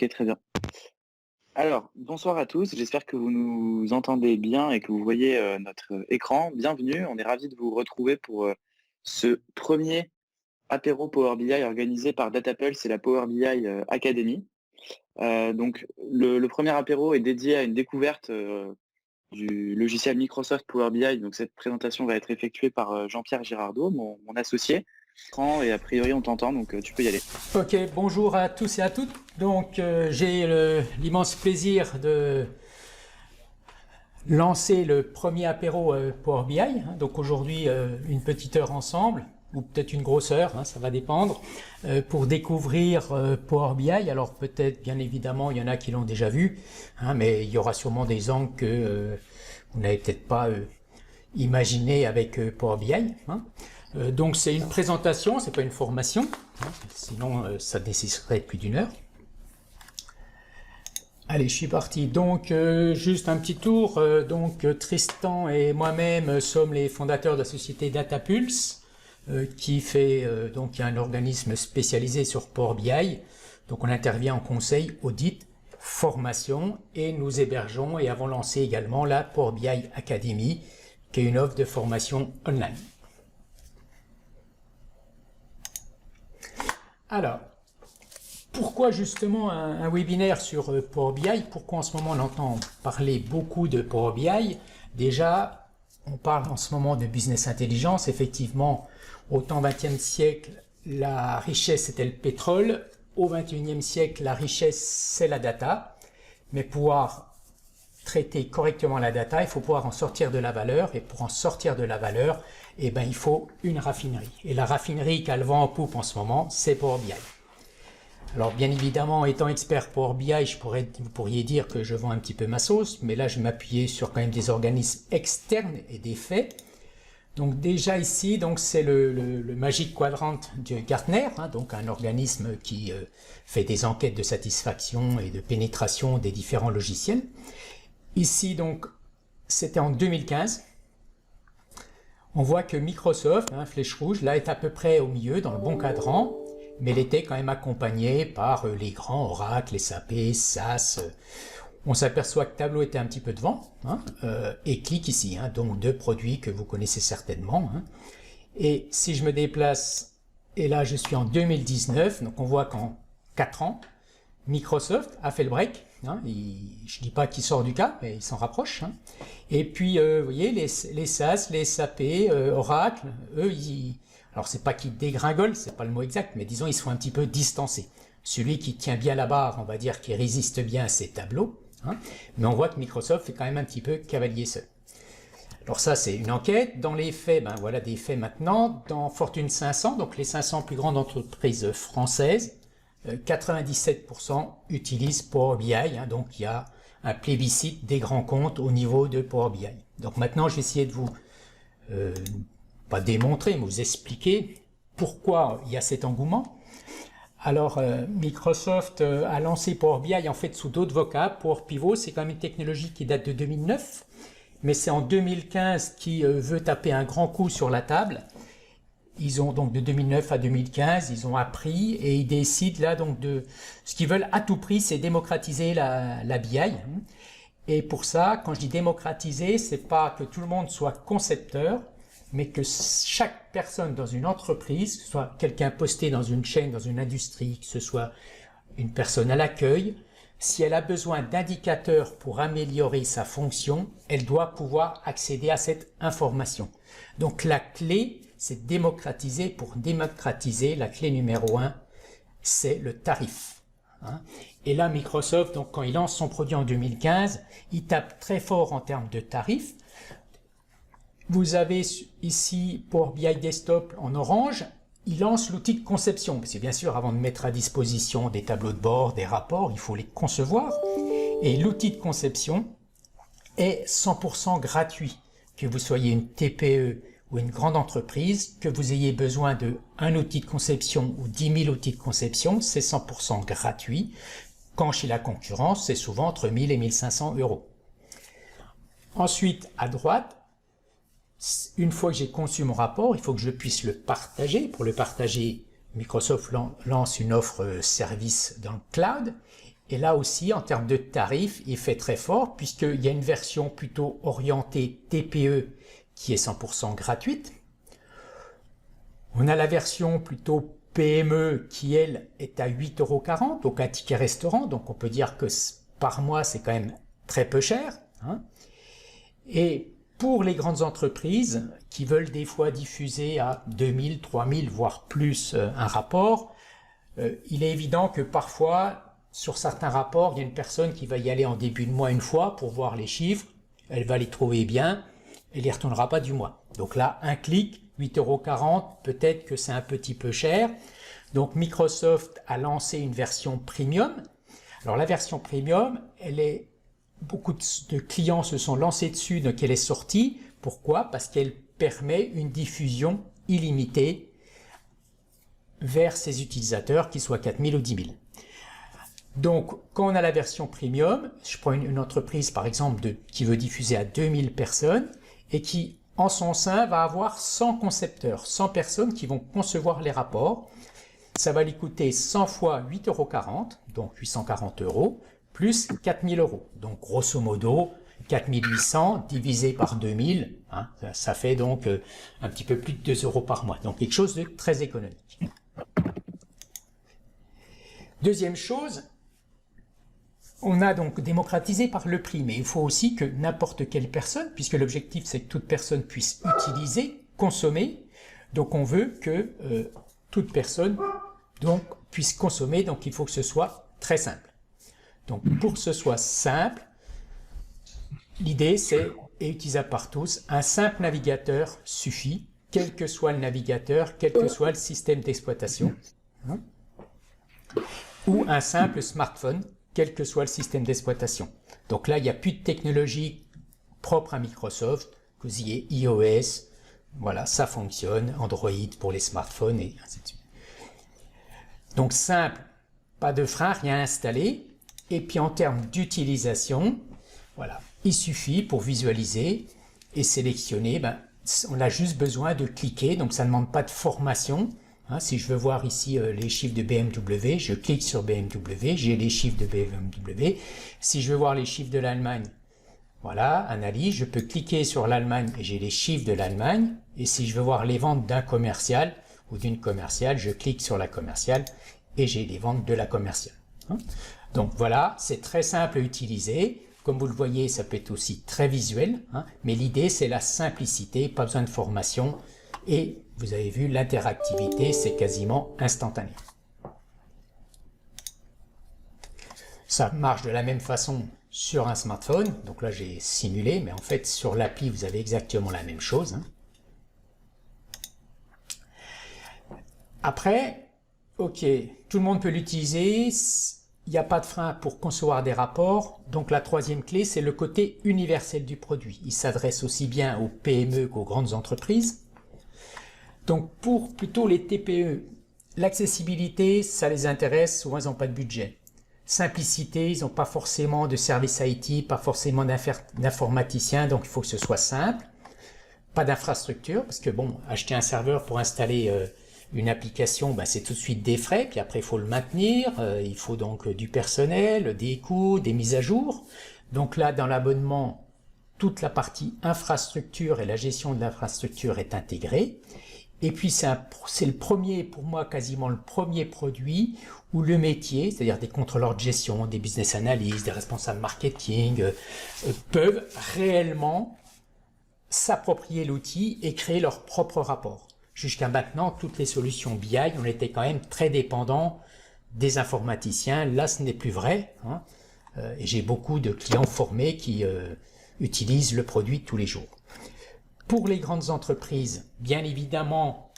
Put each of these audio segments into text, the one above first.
Ok, très bien. Alors, bonsoir à tous. J'espère que vous nous entendez bien et que vous voyez notre écran. Bienvenue. On est ravis de vous retrouver pour ce premier apéro Power BI organisé par DataPulse et la Power BI Academy. Donc, le premier apéro est dédié à une découverte du logiciel Microsoft Power BI. Donc, cette présentation va être effectuée par Jean-Pierre Girardot, mon associé. Et a priori, on t'entend, donc tu peux y aller. Ok, bonjour à tous et à toutes. Donc, j'ai l'immense plaisir de lancer le premier apéro Power BI. Donc aujourd'hui, une petite heure ensemble, ou peut-être une grosse heure, ça va dépendre, pour découvrir Power BI. Alors peut-être, bien évidemment, il y en a qui l'ont déjà vu, mais il y aura sûrement des angles que vous n'avez peut-être pas imaginé avec Power BI. Donc c'est une présentation, c'est pas une formation, sinon ça nécessiterait plus d'une heure. Allez, je suis parti. Donc juste un petit tour. Donc Tristan et moi-même sommes les fondateurs de la société DataPulse, qui fait donc un organisme spécialisé sur Power BI. Donc on intervient en conseil, audit, formation, et nous hébergeons et avons lancé également la Power BI Academy, qui est une offre de formation online. Alors, pourquoi justement un webinaire sur Power BI? Pourquoi en ce moment on entend parler beaucoup de Power BI? Déjà, on parle en ce moment de business intelligence. Effectivement, au temps XXe siècle, la richesse c'était le pétrole. Au XXIe siècle, la richesse c'est la data. Mais pouvoir traiter correctement la data, il faut pouvoir en sortir de la valeur. Et pour en sortir de la valeur, il faut une raffinerie. Et la raffinerie qui a le vent en poupe en ce moment, c'est Power BI. Alors bien évidemment, étant expert Power BI, vous pourriez dire que je vends un petit peu ma sauce, mais là je vais m'appuyer sur quand même des organismes externes et des faits. Donc déjà ici, c'est le Magic Quadrant de Gartner, donc un organisme qui fait des enquêtes de satisfaction et de pénétration des différents logiciels. Ici donc, c'était en 2015. On voit que Microsoft, flèche rouge, là est à peu près au milieu, dans le bon cadran, mais elle était quand même accompagnée par les grands Oracle, SAP, SAS. On s'aperçoit que Tableau était un petit peu devant, et Qlik ici, donc deux produits que vous connaissez certainement. Et si je me déplace, et là je suis en 2019, donc on voit qu'en 4 ans, Microsoft a fait le break. Je ne dis pas qu'il sort du cas, mais il s'en rapproche. Et puis, vous voyez, les SAS, les SAP, Oracle, eux, alors c'est pas qu'ils dégringolent, c'est pas le mot exact, mais disons ils sont un petit peu distancés. Celui qui tient bien la barre, on va dire, qui résiste bien, c'est Tableau. Mais on voit que Microsoft fait quand même un petit peu cavalier seul. Alors ça, c'est une enquête. Dans les faits, voilà des faits maintenant. Dans Fortune 500, donc les 500 plus grandes entreprises françaises, 97% utilisent Power BI, donc il y a un plébiscite des grands comptes au niveau de Power BI. Donc maintenant, je vais essayer de vous, pas démontrer, mais vous expliquer pourquoi il y a cet engouement. Alors, Microsoft a lancé Power BI en fait sous d'autres vocables. Power Pivot, c'est quand même une technologie qui date de 2009, mais c'est en 2015 qui veut taper un grand coup sur la table. Ils ont donc de 2009 à 2015, ils ont appris et ils décident là donc de ce qu'ils veulent à tout prix, c'est démocratiser la BI. Et pour ça, quand je dis démocratiser, c'est pas que tout le monde soit concepteur, mais que chaque personne dans une entreprise, que ce soit quelqu'un posté dans une chaîne, dans une industrie, que ce soit une personne à l'accueil, si elle a besoin d'indicateurs pour améliorer sa fonction, elle doit pouvoir accéder à cette information. Donc la clé, c'est démocratiser. Pour démocratiser, la clé numéro 1, c'est le tarif. Et là, Microsoft, donc, quand il lance son produit en 2015, il tape très fort en termes de tarifs. Vous avez ici Power BI Desktop en orange. Il lance l'outil de conception, parce que bien sûr, avant de mettre à disposition des tableaux de bord, des rapports, il faut les concevoir. Et l'outil de conception est 100% gratuit. Que vous soyez une TPE ou une grande entreprise, que vous ayez besoin d'un outil de conception ou 10 000 outils de conception, c'est 100% gratuit. Quand chez la concurrence, c'est souvent entre 1000 et 1500 euros. Ensuite, à droite, une fois que j'ai conçu mon rapport, il faut que je puisse le partager. Pour le partager, Microsoft lance une offre service dans le cloud. Et là aussi, en termes de tarifs, il fait très fort puisqu'il y a une version plutôt orientée TPE qui est 100% gratuite. On a la version plutôt PME qui, elle, est à 8,40 €, donc un ticket restaurant. Donc on peut dire que par mois, c'est quand même très peu cher, hein. Et pour les grandes entreprises qui veulent des fois diffuser à 2000, 3000, voire plus un rapport, il est évident que parfois, sur certains rapports, il y a une personne qui va y aller en début de mois une fois pour voir les chiffres, elle va les trouver bien, elle n'y retournera pas du mois. Donc là, un clic, 8,40 €, peut-être que c'est un petit peu cher. Donc Microsoft a lancé une version premium. Alors la version premium, beaucoup de clients se sont lancés dessus, donc elle est sortie. Pourquoi? Parce qu'elle permet une diffusion illimitée vers ses utilisateurs, qu'ils soient 4000 ou 10 000. Donc, quand on a la version premium, je prends une entreprise par exemple qui veut diffuser à 2000 personnes et qui, en son sein, va avoir 100 concepteurs, 100 personnes qui vont concevoir les rapports. Ça va lui coûter 100 fois 8,40 €, donc 840 €, plus 4000 €. Donc, grosso modo, 4800 divisé par 2000, hein, ça fait donc un petit peu plus de 2 € par mois. Donc, quelque chose de très économique. Deuxième chose, on a donc démocratisé par le prix, mais il faut aussi que n'importe quelle personne, puisque l'objectif c'est que toute personne puisse utiliser, consommer, donc on veut que toute personne donc, puisse consommer, donc il faut que ce soit très simple. Donc pour que ce soit simple, l'idée c'est, et utilisable par tous, un simple navigateur suffit, quel que soit le navigateur, quel que soit le système d'exploitation, hein, ou un simple smartphone, quel que soit le système d'exploitation. Donc là, il n'y a plus de technologie propre à Microsoft, que vous ayez iOS, voilà, ça fonctionne, Android pour les smartphones et ainsi de suite. Donc simple, pas de frein, rien installé. Et puis en termes d'utilisation, voilà, il suffit pour visualiser et sélectionner, on a juste besoin de cliquer, donc ça ne demande pas de formation. Hein, si je veux voir ici les chiffres de BMW, je clique sur BMW, j'ai les chiffres de BMW. Si je veux voir les chiffres de l'Allemagne, voilà, analyse, je peux cliquer sur l'Allemagne et j'ai les chiffres de l'Allemagne. Et si je veux voir les ventes d'un commercial ou d'une commerciale, je clique sur la commerciale et j'ai les ventes de la commerciale. Hein. Donc voilà, c'est très simple à utiliser. Comme vous le voyez, ça peut être aussi très visuel, hein, mais l'idée c'est la simplicité, pas besoin de formation. Et vous avez vu, l'interactivité, c'est quasiment instantané. Ça marche de la même façon sur un smartphone. Donc là, j'ai simulé, mais en fait, sur l'appli, vous avez exactement la même chose, hein. Après, ok, tout le monde peut l'utiliser. Il n'y a pas de frein pour concevoir des rapports. Donc la troisième clé, c'est le côté universel du produit. Il s'adresse aussi bien aux PME qu'aux grandes entreprises. Donc pour plutôt les TPE, l'accessibilité, ça les intéresse, souvent ils n'ont pas de budget. Simplicité, ils n'ont pas forcément de service IT, pas forcément d'informaticien, donc il faut que ce soit simple. Pas d'infrastructure, parce que bon, acheter un serveur pour installer une application, c'est tout de suite des frais, puis après il faut le maintenir, il faut donc du personnel, des coûts, des mises à jour. Donc là, dans l'abonnement, toute la partie infrastructure et la gestion de l'infrastructure est intégrée. Et puis c'est le premier, pour moi quasiment le premier produit où le métier, c'est-à-dire des contrôleurs de gestion, des business analysts, des responsables marketing, peuvent réellement s'approprier l'outil et créer leur propre rapport. Jusqu'à maintenant, toutes les solutions BI, on était quand même très dépendants des informaticiens. Là, ce n'est plus vrai, hein. Et j'ai beaucoup de clients formés qui utilisent le produit tous les jours. Pour les grandes entreprises, bien évidemment,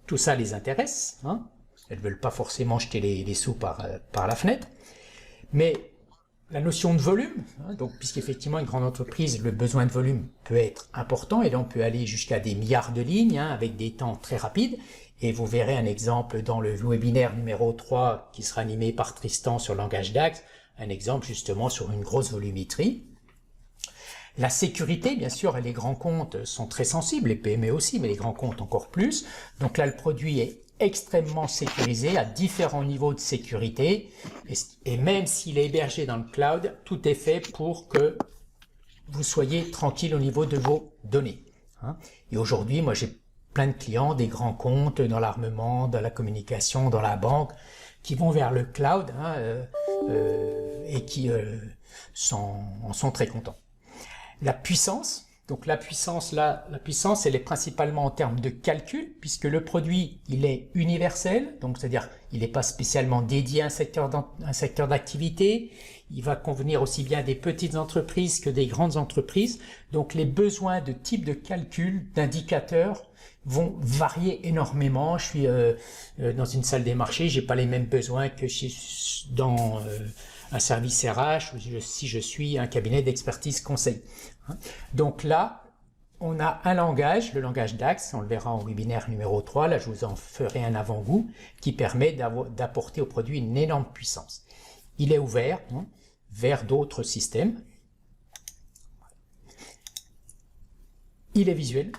tout ça les intéresse, hein. Elles ne veulent pas forcément jeter les sous par la fenêtre. Mais la notion de volume, hein, donc puisqu'effectivement une grande entreprise, le besoin de volume peut être important, et là on peut aller jusqu'à des milliards de lignes, hein, avec des temps très rapides. Et vous verrez un exemple dans le webinaire numéro 3 qui sera animé par Tristan sur le langage DAX, un exemple justement sur une grosse volumétrie. La sécurité, bien sûr, et les grands comptes sont très sensibles, les PME aussi, mais les grands comptes encore plus. Donc là, le produit est extrêmement sécurisé à différents niveaux de sécurité. Et même s'il est hébergé dans le cloud, tout est fait pour que vous soyez tranquille au niveau de vos données. Et aujourd'hui, moi j'ai plein de clients, des grands comptes dans l'armement, dans la communication, dans la banque, qui vont vers le cloud et qui en sont très contents. La puissance, donc la puissance, elle est principalement en termes de calcul, puisque le produit, il est universel, donc c'est-à-dire il n'est pas spécialement dédié à un secteur d'activité. Il va convenir aussi bien des petites entreprises que des grandes entreprises. Donc les besoins de type de calcul, d'indicateurs, vont varier énormément. Je suis dans une salle des marchés, j'ai pas les mêmes besoins que dans un service RH ou si je suis un cabinet d'expertise conseil. Donc là, on a un langage, le langage DAX, on le verra en webinaire numéro 3, là je vous en ferai un avant-goût, qui permet d'apporter au produit une énorme puissance. Il est ouvert vers d'autres systèmes. Il est visuel.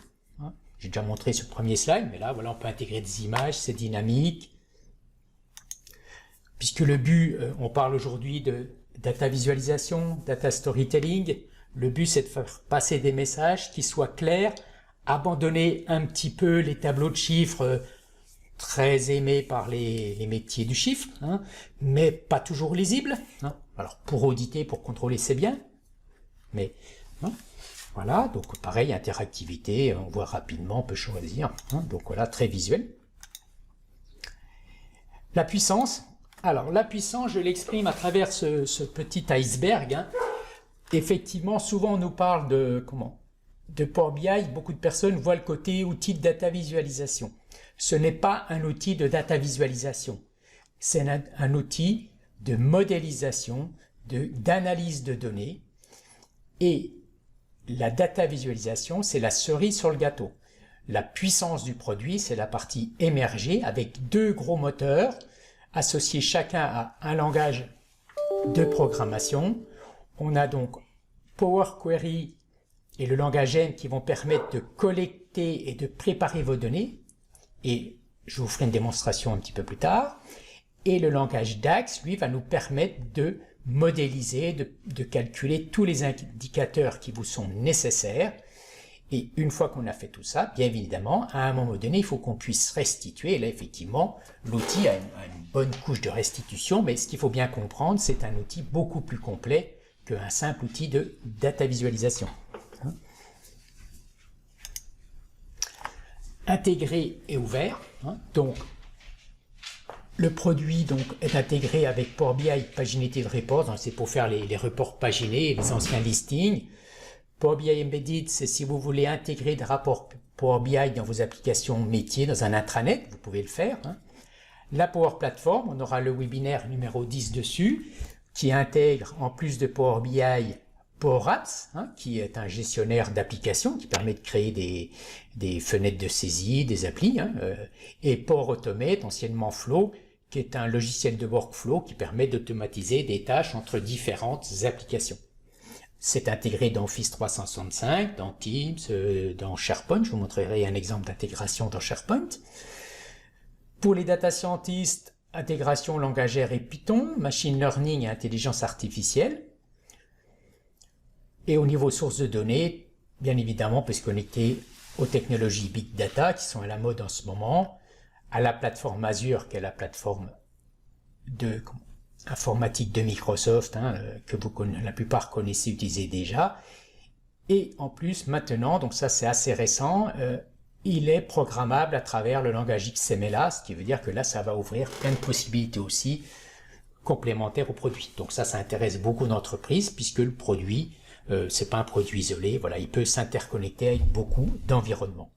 J'ai déjà montré ce premier slide, mais là, voilà, on peut intégrer des images, c'est dynamique. Puisque le but, on parle aujourd'hui de data visualisation, data storytelling. Le but, c'est de faire passer des messages qui soient clairs, abandonner un petit peu les tableaux de chiffres très aimés par les métiers du chiffre, mais pas toujours lisibles. Alors, pour auditer, pour contrôler, c'est bien, mais voilà, donc pareil, interactivité, on voit rapidement, on peut choisir, donc voilà, très visuel. La puissance, alors la puissance, je l'exprime à travers ce petit iceberg. Effectivement, souvent on nous parle de Power BI, beaucoup de personnes voient le côté outil de data visualisation. Ce n'est pas un outil de data visualisation, c'est un outil de modélisation, d'analyse de données, et la data visualisation, c'est la cerise sur le gâteau. La puissance du produit, c'est la partie émergée avec deux gros moteurs associés chacun à un langage de programmation. On a donc Power Query et le langage N qui vont permettre de collecter et de préparer vos données. Et je vous ferai une démonstration un petit peu plus tard. Et le langage DAX, lui, va nous permettre de modéliser, de calculer tous les indicateurs qui vous sont nécessaires. Et une fois qu'on a fait tout ça, bien évidemment, à un moment donné, il faut qu'on puisse restituer. Et là, effectivement, l'outil a une bonne couche de restitution, mais ce qu'il faut bien comprendre, c'est un outil beaucoup plus complet qu'un simple outil de data visualisation. Intégré et ouvert. Donc, le produit est intégré avec Power BI Paginated Reports, c'est pour faire les reports paginés, les anciens listings. Power BI Embedded, c'est si vous voulez intégrer des rapports Power BI dans vos applications métiers, dans un intranet, vous pouvez le faire. La Power Platform, on aura le webinaire numéro 10 dessus, qui intègre en plus de Power BI, Power Apps, qui est un gestionnaire d'applications qui permet de créer des fenêtres de saisie, des applis, et Power Automate, anciennement Flow, qui est un logiciel de workflow qui permet d'automatiser des tâches entre différentes applications. C'est intégré dans Office 365, dans Teams, dans SharePoint. Je vous montrerai un exemple d'intégration dans SharePoint. Pour les data scientists, intégration langage R et Python, machine learning et intelligence artificielle. Et au niveau source de données, bien évidemment, on peut se connecter aux technologies Big Data qui sont à la mode en ce moment, à la plateforme Azure qui est la plateforme informatique de Microsoft, que la plupart connaissez, utilisez déjà. Et en plus, maintenant, donc ça c'est assez récent, il est programmable à travers le langage XMLA, ce qui veut dire que là, ça va ouvrir plein de possibilités aussi complémentaires au produit. Donc ça intéresse beaucoup d'entreprises puisque le produit, c'est pas un produit isolé, voilà, il peut s'interconnecter avec beaucoup d'environnements.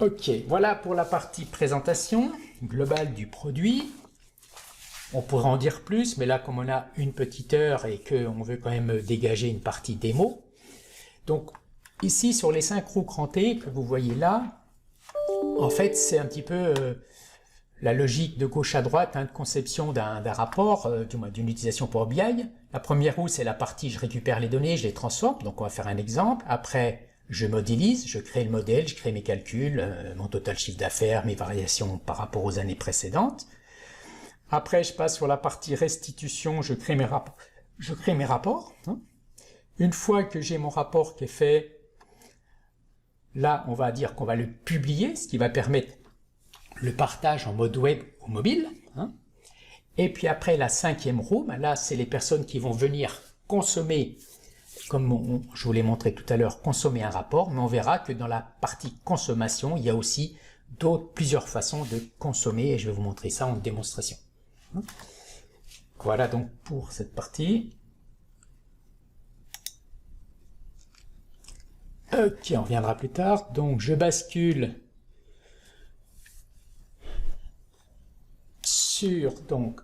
Ok, voilà pour la partie présentation globale du produit. On pourrait en dire plus, mais là, comme on a une petite heure et qu'on veut quand même dégager une partie démo. Donc, ici, sur les 5 roues crantées que vous voyez là, en fait, c'est un petit peu la logique de gauche à droite de conception d'un rapport, d'une utilisation Power BI. La première roue, c'est la partie je récupère les données, je les transforme. Donc, on va faire un exemple. Après, je modélise, je crée le modèle, je crée mes calculs, mon total chiffre d'affaires, mes variations par rapport aux années précédentes. Après, je passe sur la partie restitution, je crée mes rapports. Hein. Une fois que j'ai mon rapport qui est fait, là, on va dire qu'on va le publier, ce qui va permettre le partage en mode web ou mobile. Hein. Et puis après, la 5e roue, là, c'est les personnes qui vont venir consommer, comme je vous l'ai montré tout à l'heure, consommer un rapport, mais on verra que dans la partie consommation, il y a aussi plusieurs façons de consommer, et je vais vous montrer ça en démonstration. Voilà donc pour cette partie. Ok, on reviendra plus tard. Donc je bascule sur donc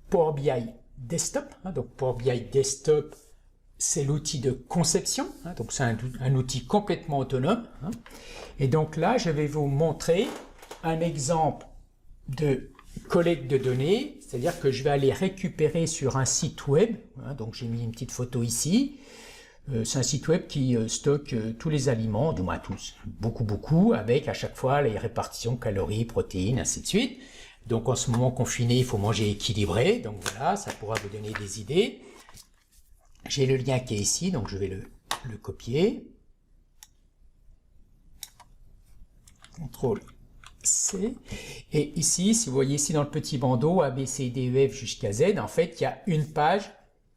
Power BI Desktop. Hein, donc Power BI Desktop, c'est l'outil de conception. Hein, donc c'est un outil complètement autonome. Hein, et donc là, je vais vous montrer un exemple de collecte de données, c'est-à-dire que je vais aller récupérer sur un site web, hein, donc j'ai mis une petite photo ici, c'est un site web qui stocke tous les aliments, du moins tous, beaucoup, avec à chaque fois les répartitions calories, protéines, ainsi de suite. Donc en ce moment confiné, il faut manger équilibré, donc voilà, ça pourra vous donner des idées. J'ai le lien qui est ici, donc je vais le copier. CTRL C. Et ici, si vous voyez ici dans le petit bandeau A, B, C, D, E, F jusqu'à Z, en fait, il y a une page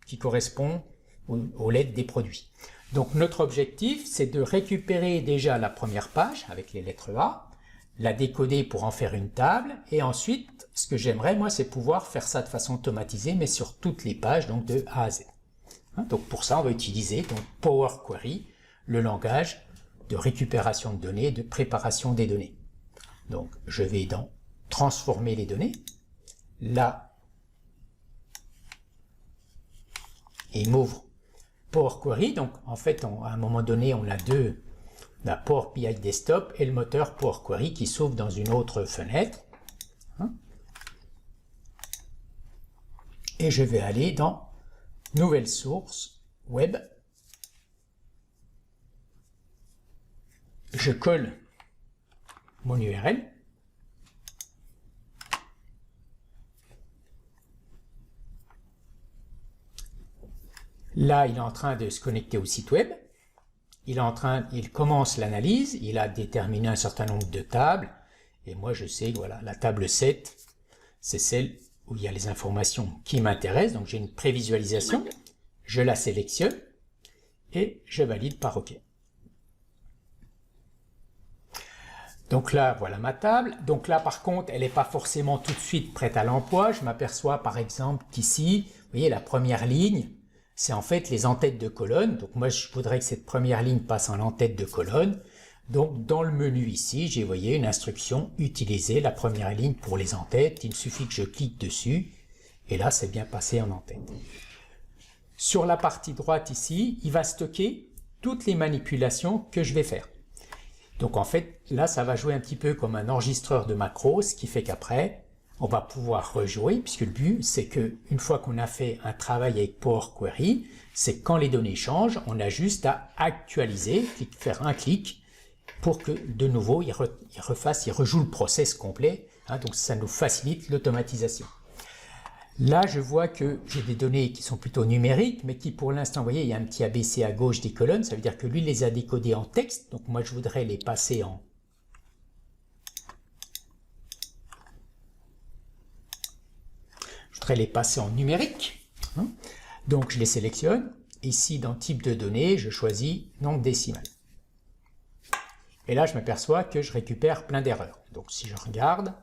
qui correspond aux lettres des produits. Donc notre objectif, c'est de récupérer déjà la première page avec les lettres A, la décoder pour en faire une table, et ensuite, ce que j'aimerais, moi, c'est pouvoir faire ça de façon automatisée, mais sur toutes les pages, donc de A à Z. Hein, donc pour ça, on va utiliser donc Power Query, le langage de récupération de données, de préparation des données. Donc, je vais dans transformer les données. Là, il m'ouvre Power Query. Donc, en fait, à un moment donné, on a la Power BI Desktop et le moteur Power Query qui s'ouvre dans une autre fenêtre. Hein. Et je vais aller dans Nouvelle source, Web. Je colle mon URL. Là, il est en train de se connecter au site web. Il commence l'analyse. Il a déterminé un certain nombre de tables. Et moi, je sais que voilà, la table 7, c'est celle où il y a les informations qui m'intéressent. Donc, j'ai une prévisualisation. Je la sélectionne et je valide par OK. Donc là, voilà ma table. Donc là, par contre, elle n'est pas forcément tout de suite prête à l'emploi. Je m'aperçois, par exemple, qu'ici, vous voyez, la première ligne, c'est en fait les en-têtes de colonne. Donc moi, je voudrais que cette première ligne passe en en-tête de colonne. Donc dans le menu ici, j'ai, vous voyez, une instruction, utiliser la première ligne pour les en-têtes. Il me suffit que je clique dessus. Et là, c'est bien passé en en-tête. Sur la partie droite ici, il va stocker toutes les manipulations que je vais faire. Donc en fait, là, ça va jouer un petit peu comme un enregistreur de macros, ce qui fait qu'après, on va pouvoir rejouer, puisque le but, c'est que une fois qu'on a fait un travail avec Power Query, c'est quand les données changent, on a juste à actualiser, faire un clic, pour que de nouveau, il rejoue le process complet. Hein, donc ça nous facilite l'automatisation. Là, je vois que j'ai des données qui sont plutôt numériques, mais qui pour l'instant, vous voyez, il y a un petit ABC à gauche des colonnes, ça veut dire que lui les a décodées en texte, donc moi je voudrais les passer en... numérique. Hein. Donc je les sélectionne. Ici, dans type de données, je choisis nombre décimal. Et là, je m'aperçois que je récupère plein d'erreurs. Donc si je regarde,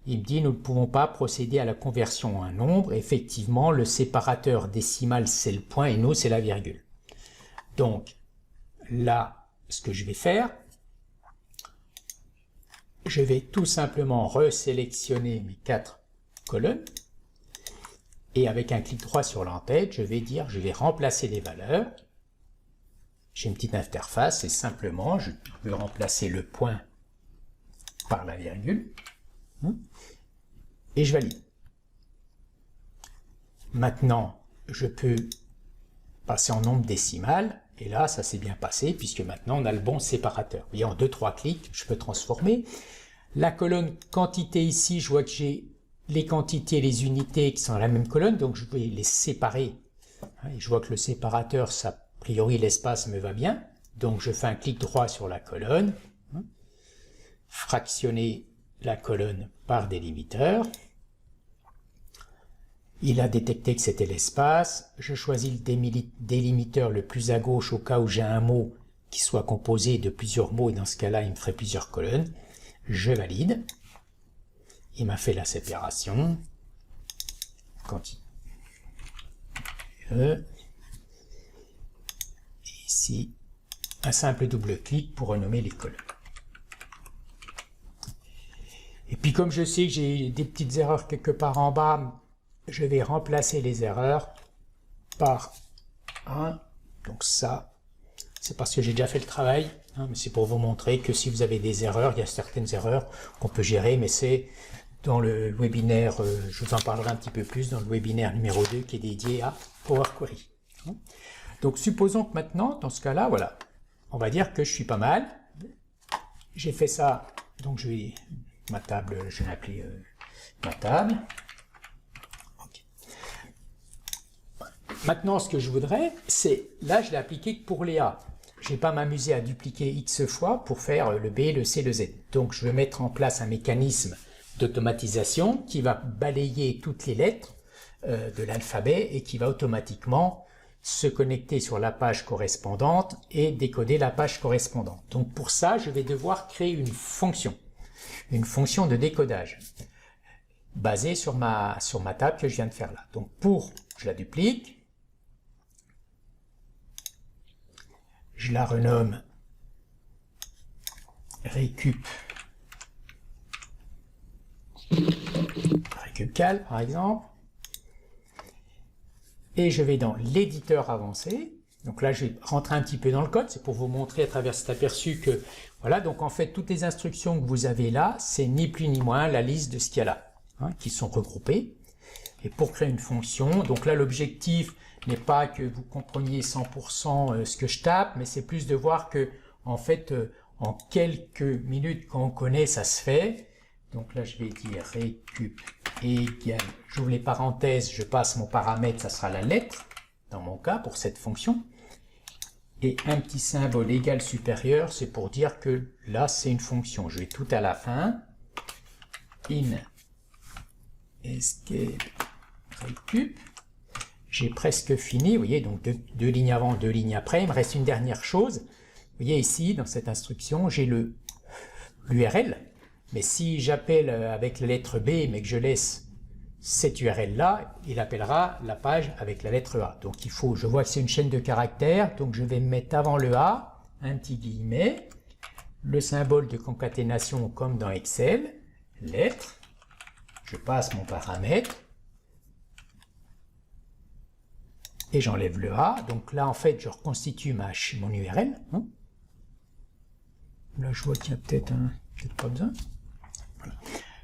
il me dit nous ne pouvons pas procéder à la conversion en un nombre. Effectivement, le séparateur décimal, c'est le point et nous, c'est la virgule. Donc là, ce que je vais faire, je vais tout simplement resélectionner mes 4 colonnes. Et avec un clic droit sur l'entête, je vais remplacer les valeurs. J'ai une petite interface et simplement, je peux remplacer le point par la virgule. Et je valide. Maintenant, je peux passer en nombre décimal Et là, ça s'est bien passé, puisque maintenant, on a le bon séparateur. Vous voyez, en 2-3 clics, je peux transformer. La colonne quantité ici, je vois que j'ai les quantités et les unités qui sont dans la même colonne, donc je vais les séparer. Et je vois que le séparateur, ça, a priori, l'espace me va bien. Donc, je fais un clic droit sur la colonne. Fractionner la colonne par délimiteur. Il a détecté que c'était l'espace. Je choisis le délimiteur le plus à gauche au cas où j'ai un mot qui soit composé de plusieurs mots, et dans ce cas-là, il me ferait plusieurs colonnes. Je valide. Il m'a fait la séparation. Continue. Ici, un simple double clic pour renommer les colonnes. Et puis comme je sais que j'ai des petites erreurs quelque part en bas, je vais remplacer les erreurs par 1. Donc ça, c'est parce que j'ai déjà fait le travail, hein, mais c'est pour vous montrer que si vous avez des erreurs, il y a certaines erreurs qu'on peut gérer, mais c'est dans le webinaire, je vous en parlerai un petit peu plus, dans le webinaire numéro 2 qui est dédié à Power Query. Donc supposons que maintenant, dans ce cas-là, voilà, on va dire que je suis pas mal. J'ai fait ça, donc je vais, ma table, je vais l'appeler ma table. Okay. Maintenant, ce que je voudrais, c'est, là, je l'ai appliqué que pour les A. Je ne vais pas m'amuser à dupliquer X fois pour faire le B, le C, le Z. Donc, je vais mettre en place un mécanisme d'automatisation qui va balayer toutes les lettres de l'alphabet et qui va automatiquement se connecter sur la page correspondante et décoder la page correspondante. Donc pour ça, je vais devoir créer une fonction de décodage basée sur ma table que je viens de faire là. Donc je la duplique, je la renomme récupcal par exemple, et je vais dans l'éditeur avancé. Donc là, je vais rentrer un petit peu dans le code, c'est pour vous montrer à travers cet aperçu que, voilà, donc en fait, toutes les instructions que vous avez là, c'est ni plus ni moins la liste de ce qu'il y a là, hein, qui sont regroupées. Et pour créer une fonction, donc là, l'objectif n'est pas que vous compreniez 100% ce que je tape, mais c'est plus de voir que, en fait, en quelques minutes, quand on connaît, ça se fait. Donc là, je vais dire récup égale, j'ouvre les parenthèses, je passe mon paramètre, ça sera la lettre, dans mon cas, pour cette fonction. Et un petit symbole égal supérieur, c'est pour dire que là, c'est une fonction. Je vais tout à la fin. In escape récup. J'ai presque fini, vous voyez, donc deux lignes avant, 2 lignes après. Il me reste une dernière chose. Vous voyez ici, dans cette instruction, j'ai l'URL. Mais si j'appelle avec la lettre B, mais que je laisse cette URL-là, il appellera la page avec la lettre A. Donc je vois que c'est une chaîne de caractères, donc je vais mettre avant le A, un petit guillemet, le symbole de concaténation comme dans Excel, lettre, je passe mon paramètre, et j'enlève le A. Donc là, en fait, je reconstitue mon URL. Hein. Là, je vois qu'il y a peut-être pas besoin. Voilà.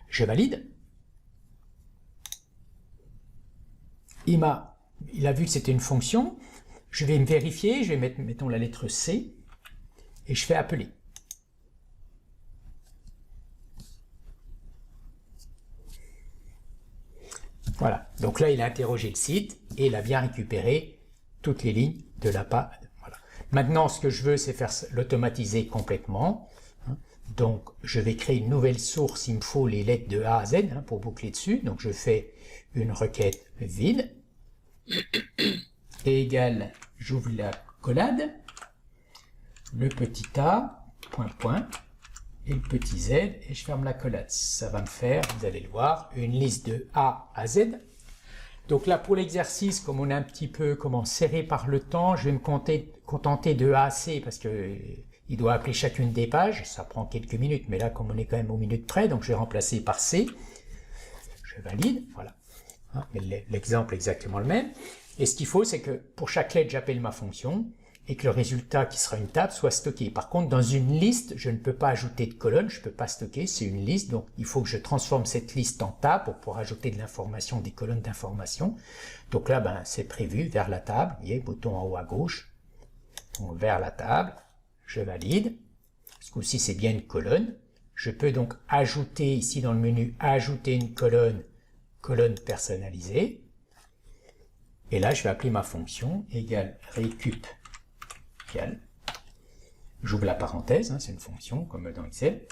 Je valide. Il a vu que c'était une fonction. Je vais me vérifier. Je vais mettre, mettons, la lettre C. Et je fais appeler. Voilà. Donc là, il a interrogé le site et il a bien récupéré toutes les lignes de la page. Voilà. Maintenant, ce que je veux, c'est faire l'automatiser complètement. Donc, je vais créer une nouvelle source. Il me faut les lettres de A à Z pour boucler dessus. Donc, je fais une requête vide. Et égale, j'ouvre la collade. Le petit A, point, et le petit Z, et je ferme la collade. Ça va me faire, vous allez le voir, une liste de A à Z. Donc là, pour l'exercice, comme on est un petit peu serré par le temps, je vais me contenter de A à C, parce que il doit appeler chacune des pages. Ça prend quelques minutes, mais là, comme on est quand même aux minutes près, donc je vais remplacer par C. Je valide, voilà. L'exemple est exactement le même. Et ce qu'il faut, c'est que pour chaque lettre, j'appelle ma fonction, et que le résultat qui sera une table soit stocké. Par contre, dans une liste, je ne peux pas ajouter de colonnes, je ne peux pas stocker, c'est une liste, donc il faut que je transforme cette liste en table pour pouvoir ajouter de l'information, des colonnes d'information. Donc là, c'est prévu vers la table, vous voyez, bouton en haut à gauche, Donc, vers la table, je valide. Ce coup-ci, c'est bien une colonne. Je peux donc ajouter ici dans le menu, ajouter une colonne, colonne personnalisée. Et là, je vais appeler ma fonction égale récup égale. J'ouvre la parenthèse, hein, c'est une fonction comme dans Excel.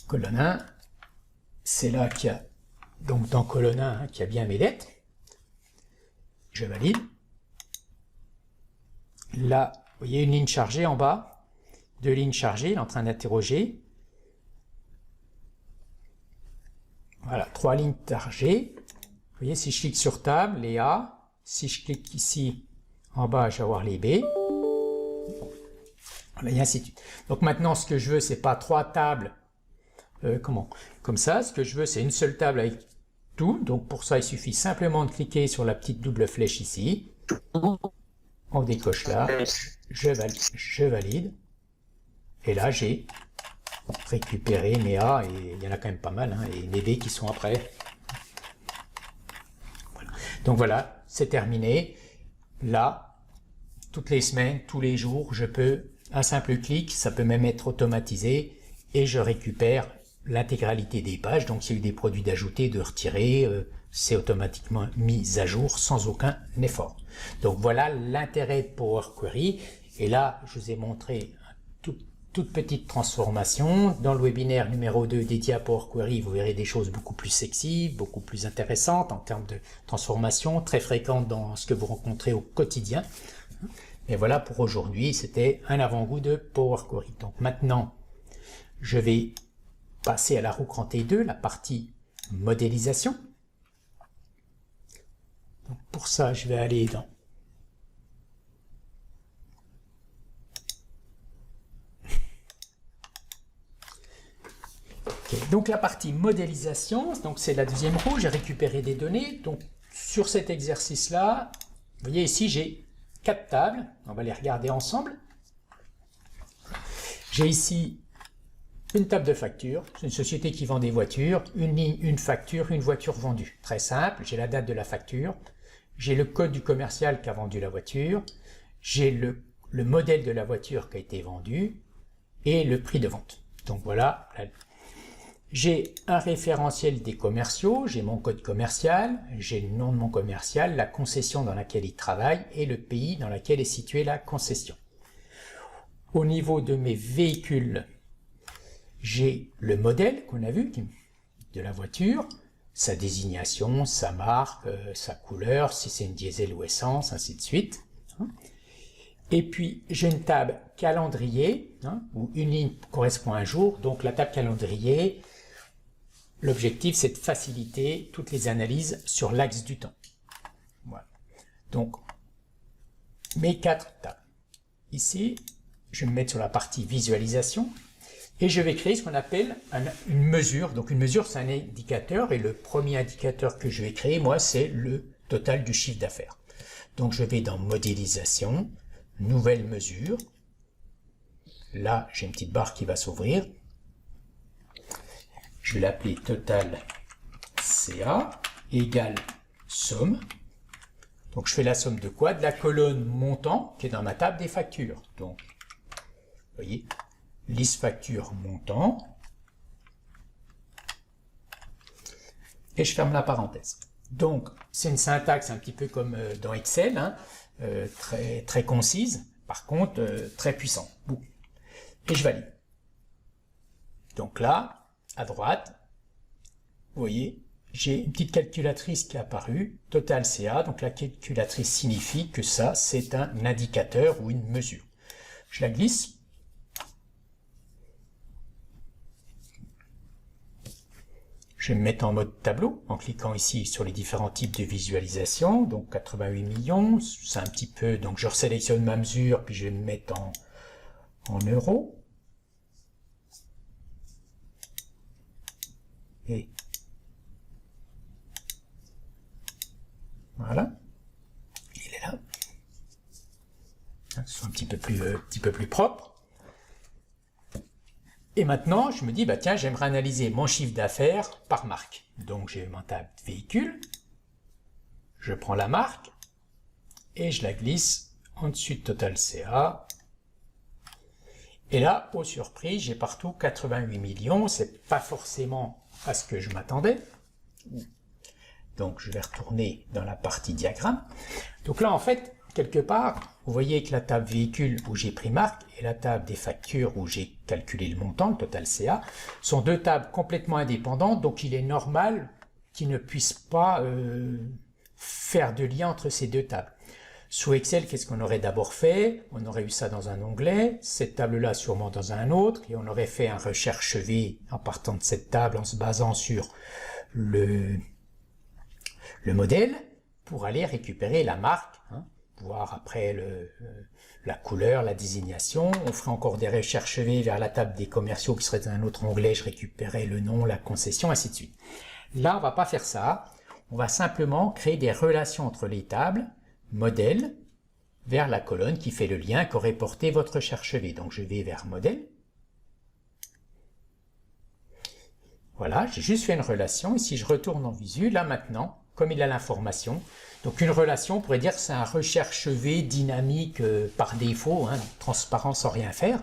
Colonne 1, c'est là qu'il y a, donc dans colonne 1, hein, qu'il y a bien mes lettres. Je valide. Là, vous voyez une ligne chargée en bas, 2 lignes chargées, il est en train d'interroger. Voilà, 3 lignes chargées. Vous voyez, si je clique sur table, les A. Si je clique ici, en bas, je vais avoir les B. Voilà, et ainsi de suite. Donc maintenant, ce que je veux, c'est pas 3 tables comme ça. Ce que je veux, c'est une seule table avec tout. Donc pour ça, il suffit simplement de cliquer sur la petite double flèche ici. On décoche là. Je valide. Et là, j'ai récupéré mes A, et il y en a quand même pas mal, hein, et mes B qui sont après. Voilà. Donc voilà, c'est terminé. Là, toutes les semaines, tous les jours, je peux, un simple clic, ça peut même être automatisé, et je récupère l'intégralité des pages. Donc s'il y a eu des produits d'ajouter, de retirer, c'est automatiquement mis à jour sans aucun effort. Donc voilà l'intérêt de Power Query. Et là, je vous ai montré une toute petite transformation. Dans le webinaire numéro 2 dédié à Power Query, vous verrez des choses beaucoup plus sexy, beaucoup plus intéressantes en termes de transformation, très fréquentes dans ce que vous rencontrez au quotidien. Et voilà, pour aujourd'hui, c'était un avant-goût de Power Query. Donc maintenant, je vais passer à la roue crantée 2, la partie modélisation. Donc pour ça, je vais aller dans donc la partie modélisation, donc c'est la deuxième roue, j'ai récupéré des données. Donc sur cet exercice-là, vous voyez ici, j'ai 4 tables, on va les regarder ensemble. J'ai ici une table de facture, c'est une société qui vend des voitures, une ligne, une facture, une voiture vendue. Très simple, j'ai la date de la facture, j'ai le code du commercial qui a vendu la voiture, j'ai le modèle de la voiture qui a été vendue et le prix de vente. Donc voilà, j'ai un référentiel des commerciaux, j'ai mon code commercial, j'ai le nom de mon commercial, la concession dans laquelle il travaille et le pays dans lequel est située la concession. Au niveau de mes véhicules, j'ai le modèle qu'on a vu de la voiture, sa désignation, sa marque, sa couleur, si c'est une diesel ou essence, ainsi de suite. Et puis j'ai une table calendrier, où une ligne correspond à un jour. Donc la table calendrier, l'objectif c'est de faciliter toutes les analyses sur l'axe du temps. Voilà. Donc mes 4 tables. Ici, je vais me mettre sur la partie visualisation. Et je vais créer ce qu'on appelle une mesure. Donc une mesure, c'est un indicateur. Et le premier indicateur que je vais créer, moi, c'est le total du chiffre d'affaires. Donc je vais dans modélisation, nouvelle mesure. Là, j'ai une petite barre qui va s'ouvrir. Je vais l'appeler total CA égale somme. Donc je fais la somme de quoi? De la colonne montant qui est dans ma table des factures. Donc, vous voyez, liste facture montant, et je ferme la parenthèse. Donc, c'est une syntaxe un petit peu comme dans Excel, hein, très concise, par contre très puissant. Et je valide. Donc là, à droite, vous voyez, j'ai une petite calculatrice qui est apparue, total CA, donc la calculatrice signifie que ça, c'est un indicateur ou une mesure. Je la glisse. Je vais me mettre en mode tableau en cliquant ici sur les différents types de visualisation. Donc 88 millions, c'est un petit peu. Donc je resélectionne ma mesure, puis je vais me mettre en euros. Et voilà, il est là. Que ce soit un petit peu plus propre. Et maintenant, je me dis, bah tiens, j'aimerais analyser mon chiffre d'affaires par marque. Donc, j'ai ma table véhicule, je prends la marque, et je la glisse en dessus de total CA. Et là, aux surprises, j'ai partout 88 millions. C'est pas forcément à ce que je m'attendais. Donc, je vais retourner dans la partie diagramme. Donc là, en fait, quelque part, vous voyez que la table véhicule où j'ai pris marque et la table des factures où j'ai calculé le montant, le total CA, sont deux tables complètement indépendantes. Donc, il est normal qu'ils ne puissent pas faire de lien entre ces deux tables. Sous Excel, qu'est-ce qu'on aurait d'abord fait? On aurait eu ça dans un onglet, cette table-là sûrement dans un autre, et on aurait fait un recherche V en partant de cette table, en se basant sur le modèle, pour aller récupérer la marque, hein, voir après la couleur, la désignation. On ferait encore des recherches V vers la table des commerciaux qui serait dans un autre onglet, je récupérais le nom, la concession, ainsi de suite. Là, on va pas faire ça, on va simplement créer des relations entre les tables, modèle, vers la colonne qui fait le lien qu'aurait porté votre recherche V. Donc je vais vers modèle. Voilà, j'ai juste fait une relation. Et si je retourne en visu, là maintenant, comme il a l'information, donc une relation, on pourrait dire que c'est un recherche V dynamique par défaut, hein, transparent sans rien faire.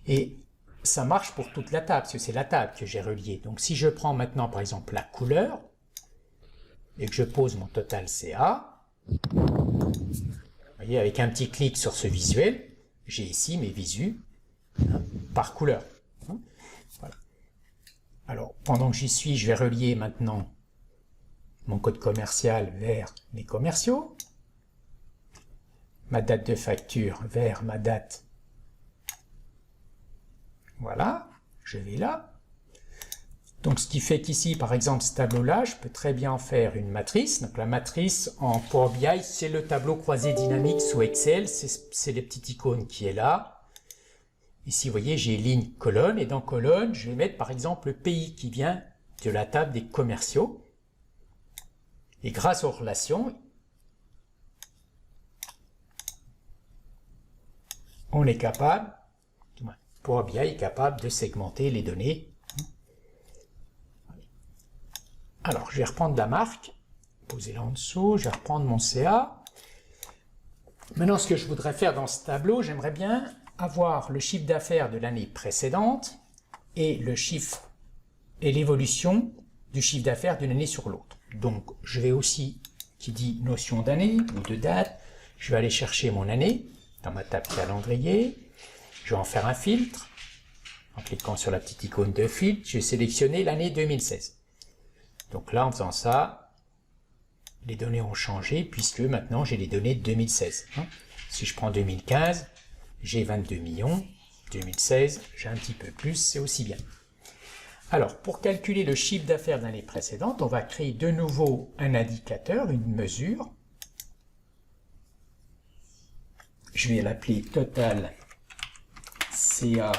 Et ça marche pour toute la table, parce que c'est la table que j'ai reliée. Donc si je prends maintenant par exemple la couleur, et que je pose mon total CA, vous voyez, avec un petit clic sur ce visuel, j'ai ici mes visus hein, par couleur. Hein, voilà. Alors, pendant que j'y suis, je vais relier maintenant mon code commercial vers mes commerciaux, ma date de facture vers ma date. Voilà, je vais là. Donc, ce qui fait qu'ici, par exemple, ce tableau-là, je peux très bien en faire une matrice. Donc, la matrice en Power BI, c'est le tableau croisé dynamique sous Excel. C'est les petites icônes qui est là. Ici, vous voyez, j'ai ligne, colonne. Et dans colonne, je vais mettre, par exemple, le pays qui vient de la table des commerciaux. Et grâce aux relations, on est capable, Power BI est capable de segmenter les données. Alors, je vais reprendre la marque, poser là en dessous, je vais reprendre mon CA. Maintenant, ce que je voudrais faire dans ce tableau, j'aimerais bien avoir le chiffre d'affaires de l'année précédente et le chiffre et l'évolution du chiffre d'affaires d'une année sur l'autre. Donc, je vais aussi, qui dit notion d'année ou de date, je vais aller chercher mon année dans ma table calendrier. Je vais en faire un filtre. En cliquant sur la petite icône de filtre, je vais sélectionner l'année 2016. Donc là, en faisant ça, les données ont changé puisque maintenant j'ai les données de 2016. Si je prends 2015, j'ai 22 millions. 2016, j'ai un petit peu plus, c'est aussi bien. Alors, pour calculer le chiffre d'affaires de l'année précédente, on va créer de nouveau un indicateur, une mesure. Je vais l'appeler total CA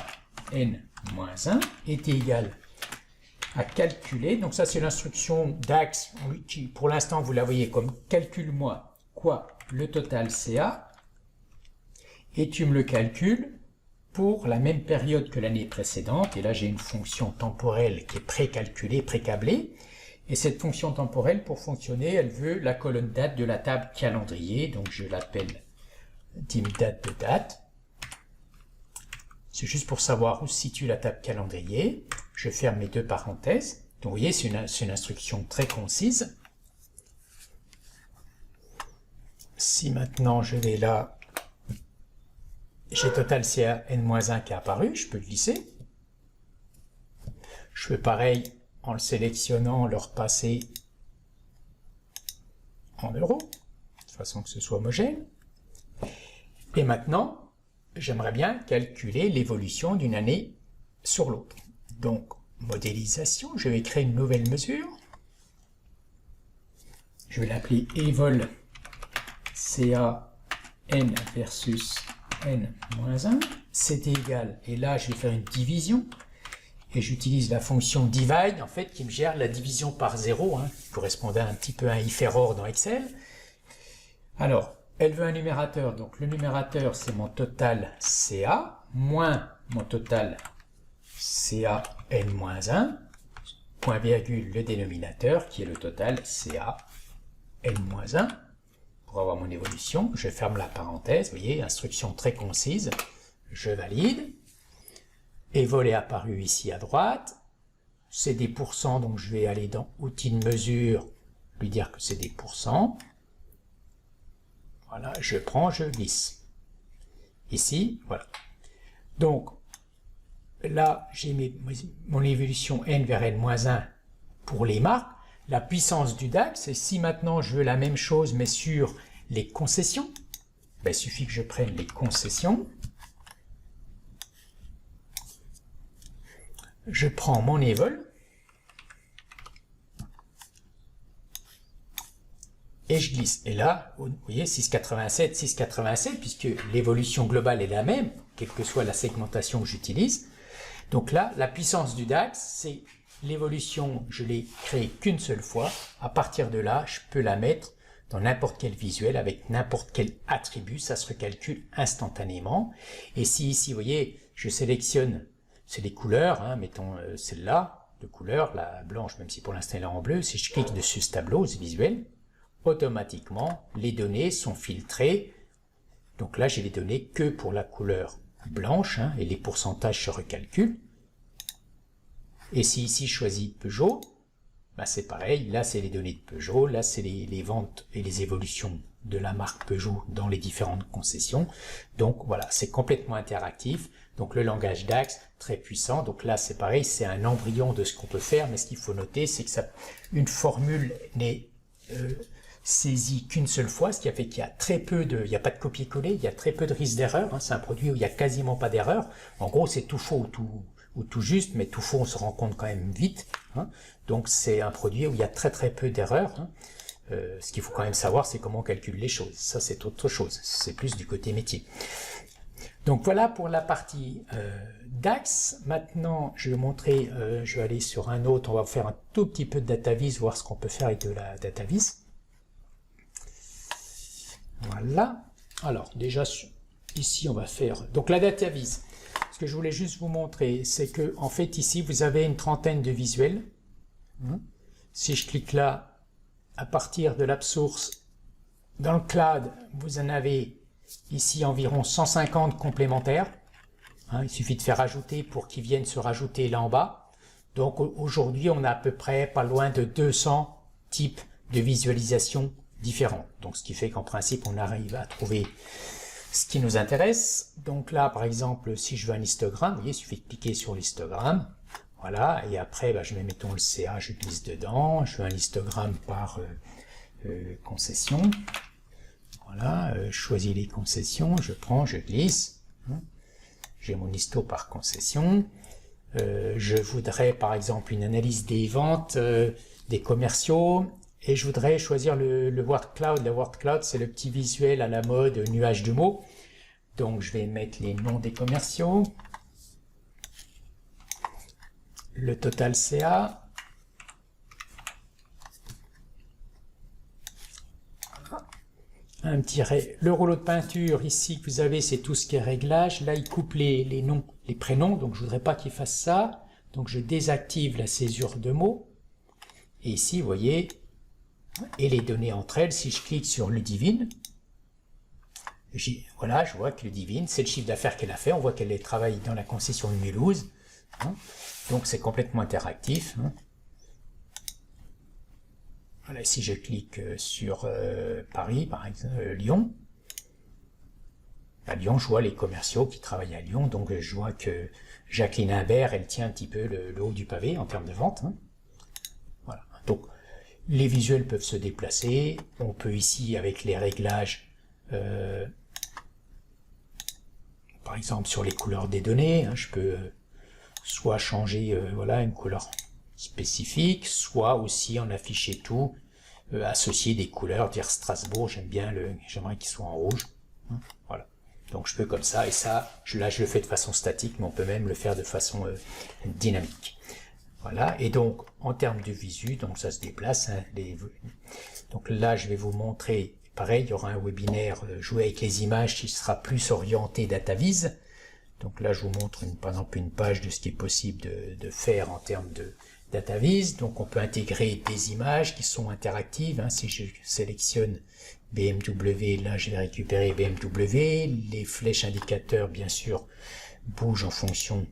N-1 est égal à calculer. Donc ça, c'est l'instruction DAX qui, pour l'instant, vous la voyez comme calcule-moi quoi le total CA et tu me le calcules pour la même période que l'année précédente. Et là, j'ai une fonction temporelle qui est pré-calculée, pré-câblée. Et cette fonction temporelle, pour fonctionner, elle veut la colonne date de la table calendrier. Donc je l'appelle dim date de date. C'est juste pour savoir où se situe la table calendrier. Je ferme mes deux parenthèses. Donc, vous voyez, c'est une instruction très concise. Si maintenant je vais là, j'ai total CA N-1 qui est apparu, je peux glisser. Je fais pareil en le sélectionnant, le repasser en euros, de façon que ce soit homogène. Et maintenant, j'aimerais bien calculer l'évolution d'une année sur l'autre. Donc, modélisation, je vais créer une nouvelle mesure. Je vais l'appeler evol CA N versus N-1. C'est égal, et là je vais faire une division. Et j'utilise la fonction divide, en fait, qui me gère la division par 0, qui correspondait un petit peu à un if error dans Excel. Alors, elle veut un numérateur, donc le numérateur c'est mon total CA, moins mon total CA N-1, point virgule le dénominateur qui est le total CA N-1. Pour pour avoir mon évolution. Je ferme la parenthèse, vous voyez, instruction très concise. Je valide. Et vol est apparu ici à droite. C'est des pourcents, donc je vais aller dans outils de mesure, lui dire que c'est des pourcents. Voilà, je prends, je glisse. Ici, voilà. Donc, là, j'ai mon évolution n vers n-1 pour les marques. La puissance du DAX, et si maintenant je veux la même chose, mais sur les concessions, ben, il suffit que je prenne les concessions. Je prends mon évol. Et je glisse. Et là, vous voyez, 6,87, 6,87, puisque l'évolution globale est la même, quelle que soit la segmentation que j'utilise. Donc là, la puissance du DAX, c'est l'évolution, je l'ai créée qu'une seule fois. À partir de là, je peux la mettre dans n'importe quel visuel, avec n'importe quel attribut, ça se recalcule instantanément. Et si ici, vous voyez, je sélectionne, c'est les couleurs, hein, mettons celle-là, de couleur, la blanche, même si pour l'instant elle est en bleu, si je clique dessus ce tableau, ce visuel, automatiquement, les données sont filtrées. Donc là, j'ai les données que pour la couleur blanche, hein, et les pourcentages se recalculent. Et si ici je choisis Peugeot, ben c'est pareil, là c'est les données de Peugeot, là c'est les ventes et les évolutions de la marque Peugeot dans les différentes concessions. Donc voilà, c'est complètement interactif. Donc le langage DAX, très puissant. Donc là c'est pareil, c'est un embryon de ce qu'on peut faire, mais ce qu'il faut noter, c'est que une formule n'est saisie qu'une seule fois, ce qui a fait qu'il y a très peu de, il n'y a pas de copier-coller, il y a très peu de risque d'erreur, hein, c'est un produit où il n'y a quasiment pas d'erreur. En gros, c'est tout faux ou tout juste, mais tout faux, on se rend compte quand même vite. Hein. Donc c'est un produit où il y a très peu d'erreurs. Hein. Ce qu'il faut quand même savoir, c'est comment on calcule les choses. Ça, c'est autre chose. C'est plus du côté métier. Donc voilà pour la partie DAX. Maintenant, je vais montrer, je vais aller sur un autre. On va faire un tout petit peu de DataVis, voir ce qu'on peut faire avec de la DataVis. Voilà. Alors, déjà, ici, on va faire... Donc, la DataVis, ce que je voulais juste vous montrer, c'est que, en fait, ici, vous avez une trentaine de visuels. Si je clique là, à partir de l'app source, dans le cloud, vous en avez ici environ 150 complémentaires. Il suffit de faire ajouter pour qu'ils viennent se rajouter là en bas. Donc, aujourd'hui, on a à peu près pas loin de 200 types de visualisation différents. Donc, ce qui fait qu'en principe, on arrive à trouver ce qui nous intéresse. Donc là, par exemple, si je veux un histogramme, vous voyez, il suffit de cliquer sur l'histogramme. Voilà, et après, je mets, mettons, le CA, je glisse dedans. Je veux un histogramme par concession. Voilà, je choisis les concessions, je prends, je glisse. J'ai mon histo par concession. Je voudrais, par exemple, une analyse des ventes des commerciaux. Et je voudrais choisir le Word Cloud. Le Word Cloud, c'est le petit visuel à la mode nuage de mots. Donc, je vais mettre les noms des commerciaux. Le total CA. Un petit le rouleau de peinture, ici, que vous avez, c'est tout ce qui est réglage. Là, il coupe les noms, les prénoms. Donc, je voudrais pas qu'il fasse ça. Donc, je désactive la césure de mots. Et ici, vous voyez... Et les données entre elles, si je clique sur Ludivine, voilà, je vois que Ludivine, c'est le chiffre d'affaires qu'elle a fait. On voit qu'elle travaille dans la concession de Mulhouse. Donc c'est complètement interactif. Voilà, si je clique sur Paris, par exemple, Lyon. À Lyon, je vois les commerciaux qui travaillent à Lyon. Donc je vois que Jacqueline Imbert, elle tient un petit peu le haut du pavé en termes de vente. Voilà. Donc, les visuels peuvent se déplacer. On peut ici, avec les réglages, par exemple sur les couleurs des données, je peux soit changer voilà, une couleur spécifique, soit aussi en afficher tout, associer des couleurs, dire Strasbourg, j'aimerais qu'il soit en rouge. Voilà. Donc je peux comme ça, et ça, là je le fais de façon statique, mais on peut même le faire de façon dynamique. Voilà, et donc en termes de visu, donc ça se déplace. Donc là, je vais vous montrer, pareil, il y aura un webinaire jouer avec les images qui sera plus orienté DataVis. Donc là, je vous montre par exemple une page de ce qui est possible de faire en termes de DataVis. Donc on peut intégrer des images qui sont interactives. Hein. Si je sélectionne BMW, là je vais récupérer BMW. Les flèches indicateurs, bien sûr, bougent en fonction.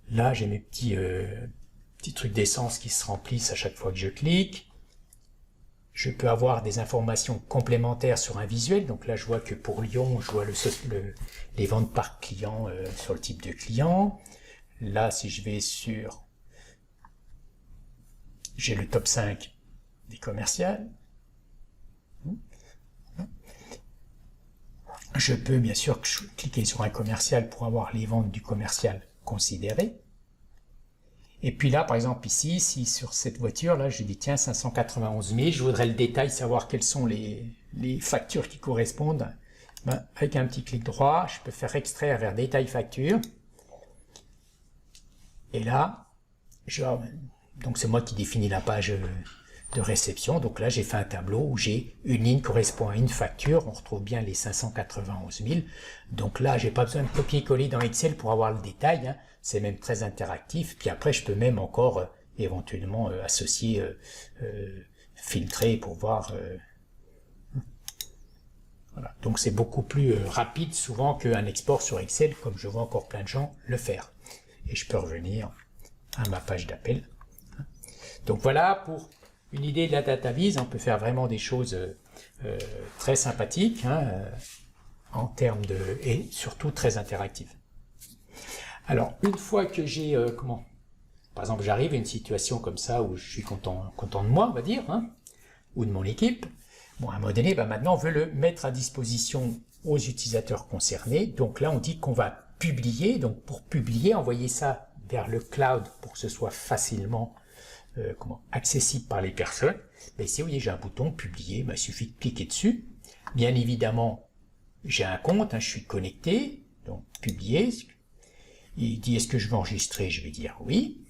Là j'ai mes petits trucs d'essence qui se remplissent à chaque fois que je clique. Je peux avoir des informations complémentaires sur un visuel. Donc là, je vois que pour Lyon, je vois les ventes par client sur le type de client. Là, si je vais sur... J'ai le top 5 des commerciales. Je peux bien sûr cliquer sur un commercial pour avoir les ventes du commercial considérées. Et puis là, par exemple, ici, si sur cette voiture, là, je dis, tiens, 591 000, je voudrais le détail, savoir quelles sont les factures qui correspondent. Ben, avec un petit clic droit, je peux faire extraire vers détail facture. Et là, donc c'est moi qui définis la page de réception. Donc là, j'ai fait un tableau où j'ai une ligne correspond à une facture. On retrouve bien les 591 000. Donc là, j'ai pas besoin de copier-coller dans Excel pour avoir le détail. Hein. C'est même très interactif. Puis après, je peux même encore éventuellement associer, filtrer pour voir. Voilà. Donc c'est beaucoup plus rapide souvent qu'un export sur Excel, comme je vois encore plein de gens le faire. Et je peux revenir à ma page d'appel. Donc voilà pour une idée de la DataVis. On peut faire vraiment des choses très sympathiques en termes de... et surtout très interactives. Alors, une fois que j'ai... par exemple, j'arrive à une situation comme ça où je suis content de moi, on va dire, ou de mon équipe. Bon, à un moment donné, maintenant, on veut le mettre à disposition aux utilisateurs concernés. Donc là, on dit qu'on va publier. Donc, pour publier, envoyer ça vers le cloud pour que ce soit facilement accessible par les personnes. Ici, vous voyez, j'ai un bouton publier. Il suffit de cliquer dessus. Bien évidemment, j'ai un compte, je suis connecté. Donc, publier. Il dit, est-ce que je veux enregistrer? Je vais dire oui.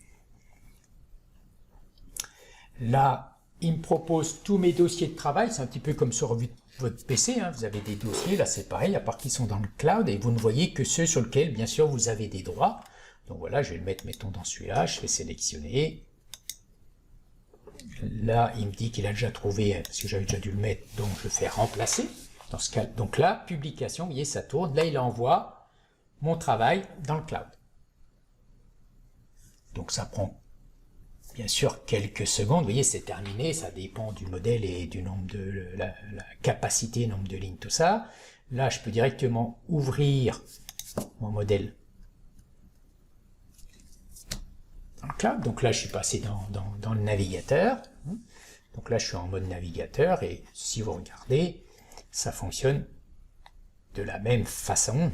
Là, il me propose tous mes dossiers de travail. C'est un petit peu comme sur votre PC. Vous avez des dossiers, là c'est pareil, à part qu'ils sont dans le cloud. Et vous ne voyez que ceux sur lesquels, bien sûr, vous avez des droits. Donc voilà, je vais le mettre, mettons, dans celui-là. Je fais sélectionner. Là, il me dit qu'il a déjà trouvé, parce que j'avais déjà dû le mettre, donc je fais remplacer. Dans ce cas, donc là, publication, vous voyez, ça tourne. Là, il envoie mon travail dans le cloud. Donc ça prend bien sûr quelques secondes. Vous voyez, c'est terminé. Ça dépend du modèle et du nombre de la capacité, nombre de lignes, tout ça. Là, je peux directement ouvrir mon modèle dans le cloud. Donc là, je suis passé dans le navigateur. Donc là, je suis en mode navigateur et si vous regardez, ça fonctionne de la même façon.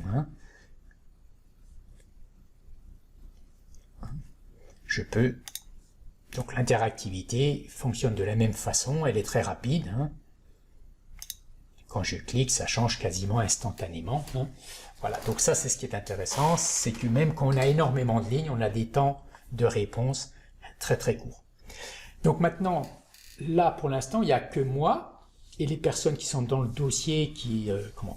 Je peux... Donc l'interactivité fonctionne de la même façon, elle est très rapide. Quand je clique, ça change quasiment instantanément. Voilà, donc ça c'est ce qui est intéressant, c'est que même quand on a énormément de lignes, on a des temps de réponse très très courts. Donc maintenant, là pour l'instant, il n'y a que moi et les personnes qui sont dans le dossier qui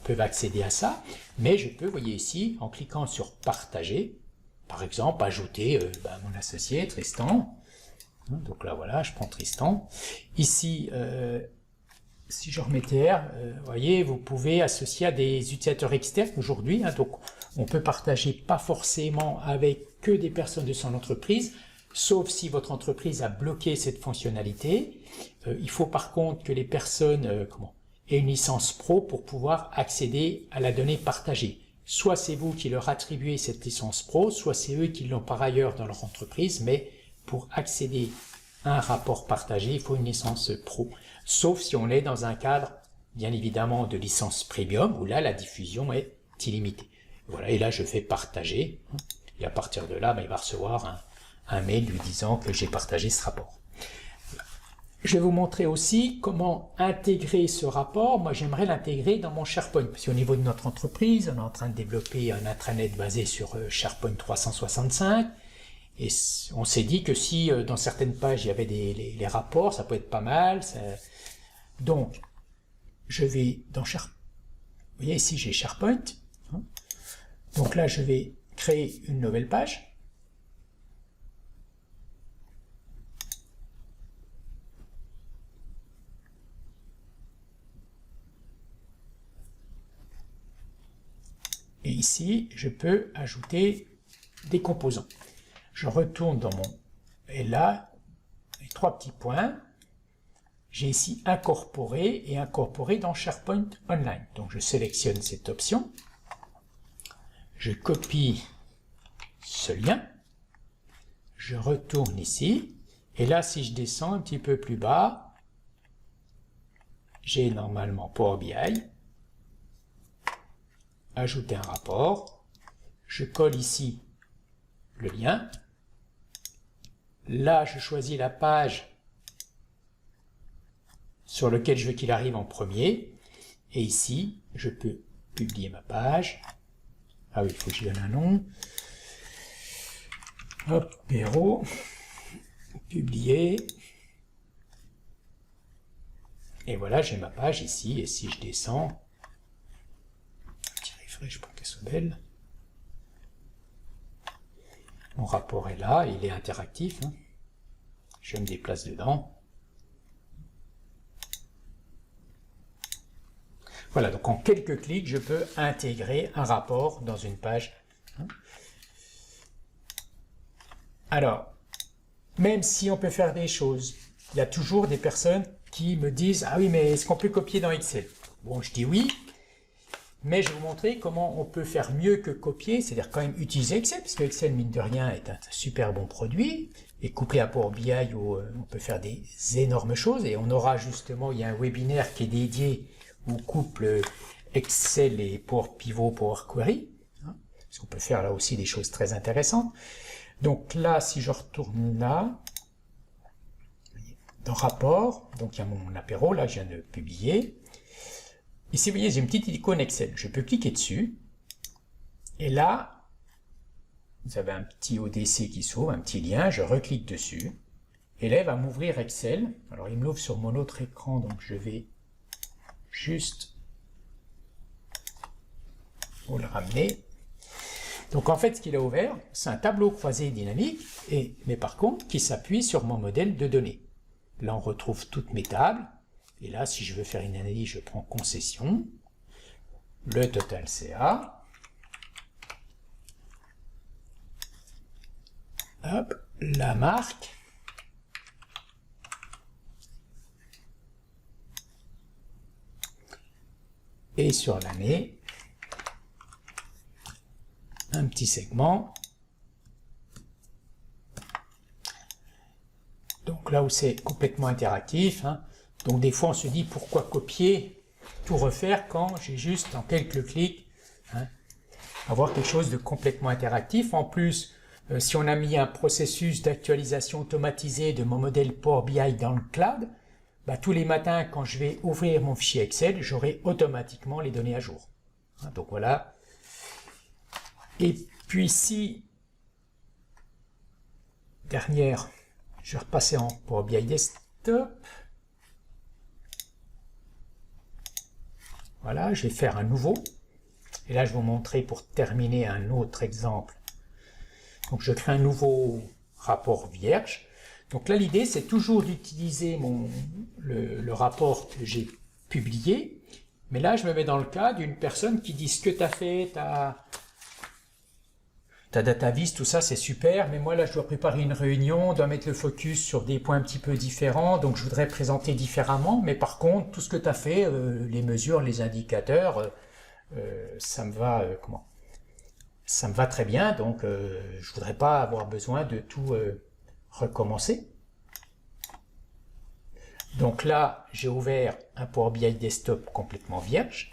peuvent accéder à ça. Mais je peux, vous voyez ici, en cliquant sur partager, par exemple, ajouter mon associé Tristan. Donc là, voilà, je prends Tristan. Ici, si je remets TR, vous voyez, vous pouvez associer à des utilisateurs externes aujourd'hui. Donc, on peut partager pas forcément avec que des personnes de son entreprise, sauf si votre entreprise a bloqué cette fonctionnalité. Il faut par contre que les personnes aient une licence pro pour pouvoir accéder à la donnée partagée. Soit c'est vous qui leur attribuez cette licence pro, soit c'est eux qui l'ont par ailleurs dans leur entreprise, mais pour accéder à un rapport partagé, il faut une licence pro. Sauf si on est dans un cadre, bien évidemment, de licence premium, où là, la diffusion est illimitée. Voilà, et là, je fais partager. Et à partir de là, il va recevoir un mail lui disant que j'ai partagé ce rapport. Je vais vous montrer aussi comment intégrer ce rapport. Moi, j'aimerais l'intégrer dans mon SharePoint. Parce qu'au niveau de notre entreprise, on est en train de développer un intranet basé sur SharePoint 365. Et on s'est dit que si dans certaines pages, il y avait les rapports, ça peut être pas mal. Donc, je vais dans SharePoint. Vous voyez, ici, j'ai SharePoint. Donc là, je vais créer une nouvelle page. Et ici, je peux ajouter des composants. Je retourne dans mon... Et là, les 3 petits points, j'ai ici incorporé et incorporé dans SharePoint Online. Donc je sélectionne cette option, je copie ce lien, je retourne ici, et là si je descends un petit peu plus bas, j'ai normalement Power BI, ajouter un rapport, je colle ici le lien, là je choisis la page sur laquelle je veux qu'il arrive en premier, et ici je peux publier ma page. Ah oui, il faut que je donne un nom. Hop, Péro, publier. Et voilà, j'ai ma page ici, et si je descends, un petit refresh pour qu'elle soit belle. Mon rapport est là, il est interactif. Hein. Je me déplace dedans. Voilà, donc en quelques clics, je peux intégrer un rapport dans une page. Alors, même si on peut faire des choses, il y a toujours des personnes qui me disent « Ah oui, mais est-ce qu'on peut copier dans Excel ?» Bon, je dis oui, mais je vais vous montrer comment on peut faire mieux que copier, c'est-à-dire quand même utiliser Excel, parce que Excel, mine de rien, est un super bon produit, et couplé à Power BI, où on peut faire des énormes choses, et on aura justement, il y a un webinaire qui est dédié au couple Excel et Power Pivot, Power Query, hein, parce qu'on peut faire là aussi des choses très intéressantes. Donc là, si je retourne là, dans rapport, donc il y a mon apéro, là je viens de publier. Ici, vous voyez, j'ai une petite icône Excel. Je peux cliquer dessus. Et là, vous avez un petit ODC qui s'ouvre, un petit lien. Je reclique dessus. Et là, il va m'ouvrir Excel. Alors, il me l'ouvre sur mon autre écran, donc je vais juste vous le ramener. Donc, en fait, ce qu'il a ouvert, c'est un tableau croisé dynamique, mais par contre, qui s'appuie sur mon modèle de données. Là, on retrouve toutes mes tables. Et là, si je veux faire une analyse, je prends concession, le total CA, hop, la marque, et sur l'année, un petit segment. Donc là où c'est complètement interactif, hein. Donc des fois on se dit pourquoi copier, tout refaire quand j'ai juste en quelques clics, hein, avoir quelque chose de complètement interactif. En plus, si on a mis un processus d'actualisation automatisé de mon modèle Power BI dans le cloud, bah, tous les matins quand je vais ouvrir mon fichier Excel, j'aurai automatiquement les données à jour. Hein, donc voilà. Et puis ici, dernière, je vais repasser en Power BI Desktop. Voilà, je vais faire un nouveau. Et là, je vais vous montrer pour terminer un autre exemple. Donc, je crée un nouveau rapport vierge. Donc là, l'idée, c'est toujours d'utiliser le rapport que j'ai publié. Mais là, je me mets dans le cas d'une personne qui dit ce que tu as fait, ta data vis, tout ça, c'est super. Mais moi, là, je dois préparer une réunion, on doit mettre le focus sur des points un petit peu différents. Donc, je voudrais présenter différemment. Mais par contre, tout ce que tu as fait, les mesures, les indicateurs, ça me va ça me va très bien, donc je voudrais pas avoir besoin de tout recommencer. Donc là, j'ai ouvert un Power BI Desktop complètement vierge.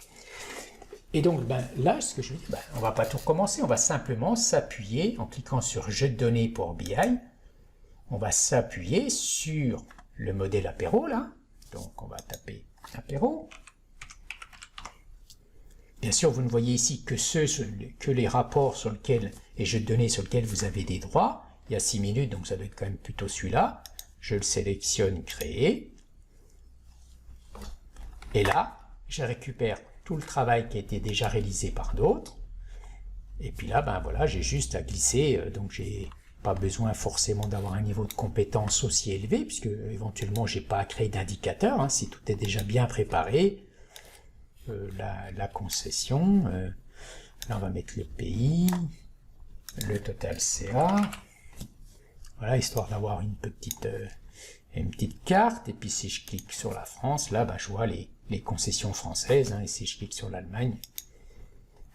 Et donc là, ce que je dis, on va pas tout recommencer, on va simplement s'appuyer, en cliquant sur Jeux de données Power BI, on va s'appuyer sur le modèle apéro là. Donc on va taper apéro. Bien sûr, vous ne voyez ici que les rapports sur lesquels, et jeux de données sur lesquels vous avez des droits. Il y a 6 minutes, donc ça doit être quand même plutôt celui-là. Je le sélectionne, créer. Et là, je récupère tout le travail qui a été déjà réalisé par d'autres. Et puis là, voilà, j'ai juste à glisser, donc j'ai pas besoin forcément d'avoir un niveau de compétence aussi élevé, puisque éventuellement, j'ai pas à créer d'indicateur, hein, si tout est déjà bien préparé. La concession, Là, on va mettre le pays, le total CA. Voilà, histoire d'avoir une petite carte. Et puis, si je clique sur la France, là, je vois les concessions françaises. Et si je clique sur l'Allemagne,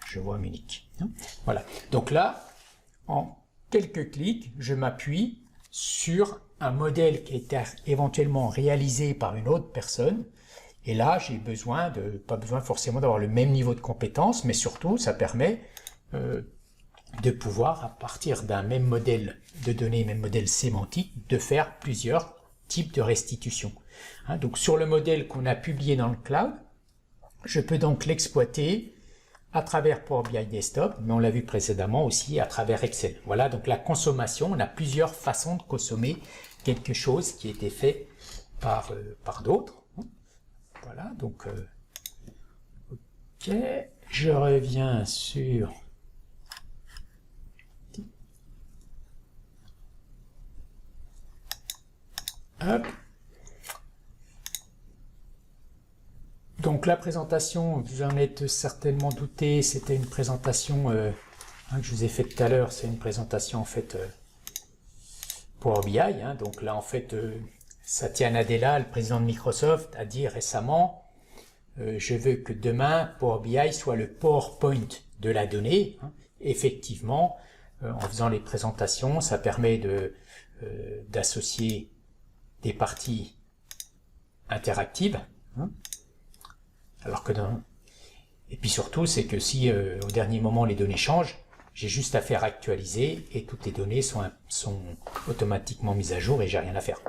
je vois Munich. Voilà. Donc là, en quelques clics, je m'appuie sur un modèle qui a été éventuellement réalisé par une autre personne. Et là, j'ai pas besoin forcément d'avoir le même niveau de compétence, mais surtout, ça permet de pouvoir, à partir d'un même modèle de données, même modèle sémantique, de faire plusieurs types de restitution. Donc sur le modèle qu'on a publié dans le cloud, je peux donc l'exploiter à travers Power BI Desktop, mais on l'a vu précédemment aussi à travers Excel. Voilà, donc la consommation, on a plusieurs façons de consommer quelque chose qui a été fait par d'autres. Voilà, donc ok, je reviens sur hop. Donc la présentation, vous en êtes certainement douté, c'était une présentation que je vous ai faite tout à l'heure, c'est une présentation en fait Power BI. Donc là en fait, Satya Nadella, le président de Microsoft, a dit récemment je veux que demain Power BI soit le PowerPoint de la donnée. Effectivement, en faisant les présentations, ça permet d'associer des parties interactives. Alors que et puis surtout, c'est que si au dernier moment les données changent, j'ai juste à faire actualiser et toutes les données sont automatiquement mises à jour et j'ai rien à faire.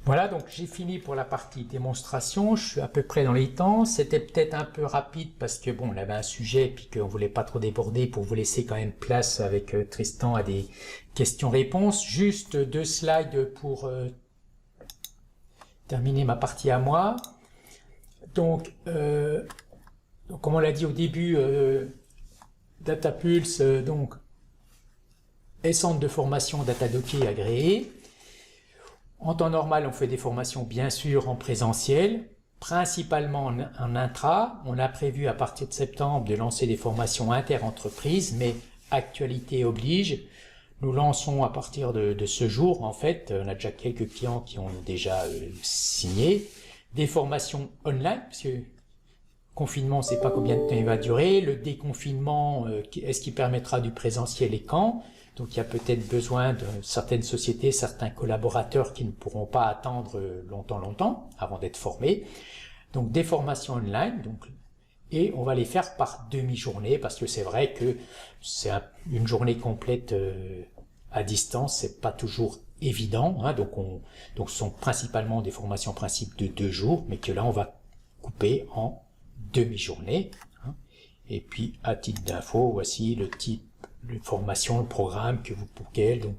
Voilà, donc j'ai fini pour la partie démonstration, je suis à peu près dans les temps, c'était peut-être un peu rapide parce que bon, on avait un sujet et puis qu'on voulait pas trop déborder pour vous laisser quand même place avec Tristan à des questions-réponses. Juste 2 slides pour terminer ma partie à moi. Donc comme on l'a dit au début, DataPulse donc est centre de formation Datadocker agréé. En temps normal, on fait des formations bien sûr en présentiel, principalement en intra. On a prévu à partir de septembre de lancer des formations inter-entreprises, mais actualité oblige. Nous lançons à partir de ce jour, en fait, on a déjà quelques clients qui ont déjà signé, des formations online, parce que confinement, on ne sait pas combien de temps il va durer. Le déconfinement, est-ce qu'il permettra du présentiel et quand? Donc il y a peut-être besoin de certaines sociétés, certains collaborateurs qui ne pourront pas attendre longtemps avant d'être formés. Donc des formations online, et on va les faire par demi-journée parce que c'est vrai que c'est une journée complète à distance, c'est pas toujours évident. Donc ce sont principalement des formations principe de 2 jours, mais que là on va couper en demi-journée. Et puis à titre d'info, voici le type de formation, le programme que vous pourquez. Donc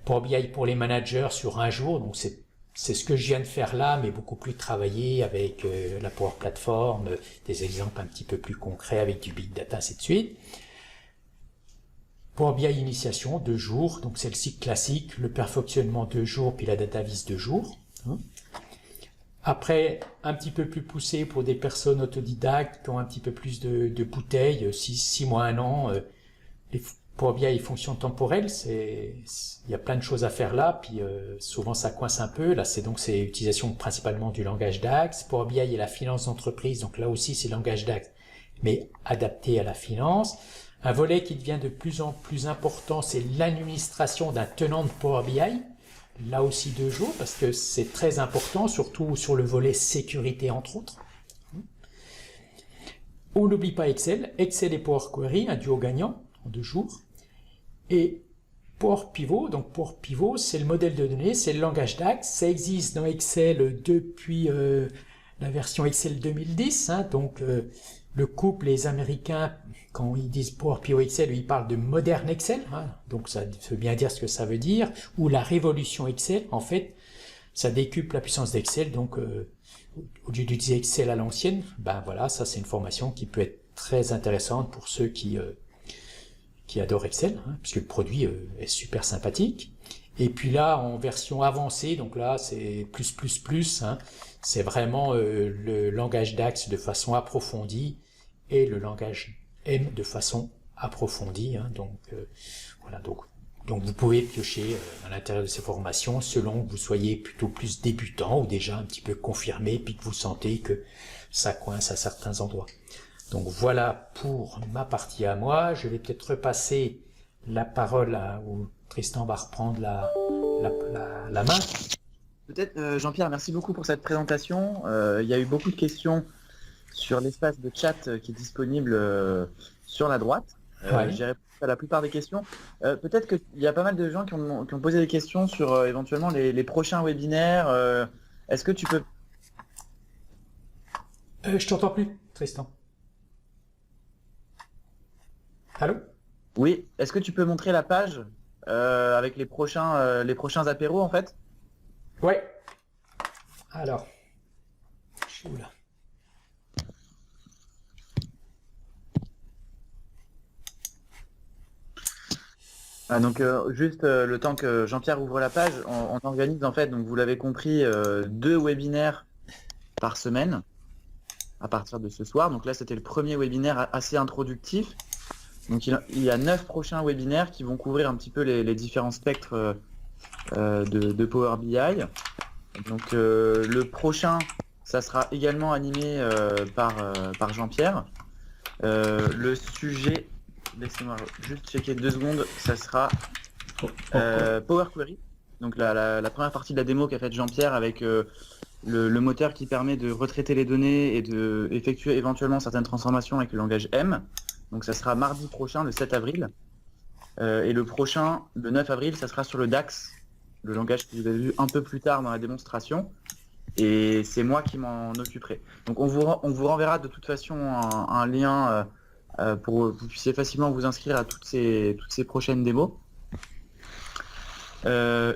Power BI pour les managers sur 1 jour, donc c'est ce que je viens de faire là, mais beaucoup plus travaillé avec la Power Platform, des exemples un petit peu plus concrets avec du Big Data, ainsi de suite. Power BI initiation, 2 jours, donc c'est le cycle classique, le perfectionnement 2 jours, puis la data vis 2 jours. Après, un petit peu plus poussé pour des personnes autodidactes qui ont un petit peu plus de bouteilles, 6 mois, 1 an, les Power BI fonctions temporelles, il y a plein de choses à faire là, puis souvent ça coince un peu. Là, c'est utilisation principalement du langage DAX. Power BI et la finance d'entreprise, donc là aussi c'est le langage DAX, mais adapté à la finance. Un volet qui devient de plus en plus important, c'est l'administration d'un tenant de Power BI. Là aussi 2 jours, parce que c'est très important, surtout sur le volet sécurité entre autres. On n'oublie pas Excel et Power Query, un duo gagnant en 2 jours. Et Power Pivot, donc Power Pivot, c'est le modèle de données, c'est le langage DAX, ça existe dans Excel depuis la version Excel 2010, donc le couple, les Américains, quand ils disent Power Pivot Excel, ils parlent de moderne Excel, donc ça veut bien dire ce que ça veut dire, ou la révolution Excel, en fait, ça décuple la puissance d'Excel, donc au lieu d'utiliser Excel à l'ancienne, voilà, ça c'est une formation qui peut être très intéressante pour ceux qui qui adorent Excel, hein, puisque le produit est super sympathique. Et puis là, en version avancée, donc là, c'est plus, hein, c'est vraiment le langage DAX de façon approfondie et le langage M de façon approfondie. Hein, voilà, donc vous pouvez piocher à l'intérieur de ces formations selon que vous soyez plutôt plus débutant ou déjà un petit peu confirmé, puis que vous sentez que ça coince à certains endroits. Donc voilà pour ma partie à moi. Je vais peut-être repasser la parole où Tristan va reprendre la main. Peut-être, Jean-Pierre, merci beaucoup pour cette présentation. Il y a eu beaucoup de questions sur l'espace de chat qui est disponible sur la droite. Ouais. J'ai répondu à la plupart des questions. Peut-être qu'il y a pas mal de gens qui ont posé des questions sur éventuellement les prochains webinaires. Est-ce que tu peux... Je t'entends plus, Tristan. Allô? Oui, est-ce que tu peux montrer la page avec les prochains apéros en fait? Ouais. Alors, je suis où là? Donc juste le temps que Jean-Pierre ouvre la page, on organise en fait, donc vous l'avez compris, 2 webinaires par semaine à partir de ce soir. Donc là c'était le premier webinaire assez introductif. Donc il y a 9 prochains webinaires qui vont couvrir un petit peu les différents spectres de Power BI. Donc le prochain, ça sera également animé par Jean-Pierre. Le sujet, laissez-moi juste checker 2 secondes, ça sera Power Query. Donc la première partie de la démo qu'a faite Jean-Pierre avec le moteur qui permet de retraiter les données et de effectuer éventuellement certaines transformations avec le langage M. Donc ça sera mardi prochain, le 7 avril. Et le prochain, le 9 avril, ça sera sur le DAX, le langage que vous avez vu un peu plus tard dans la démonstration. Et c'est moi qui m'en occuperai. Donc on vous renverra de toute façon un lien pour que vous puissiez facilement vous inscrire à toutes ces prochaines démos.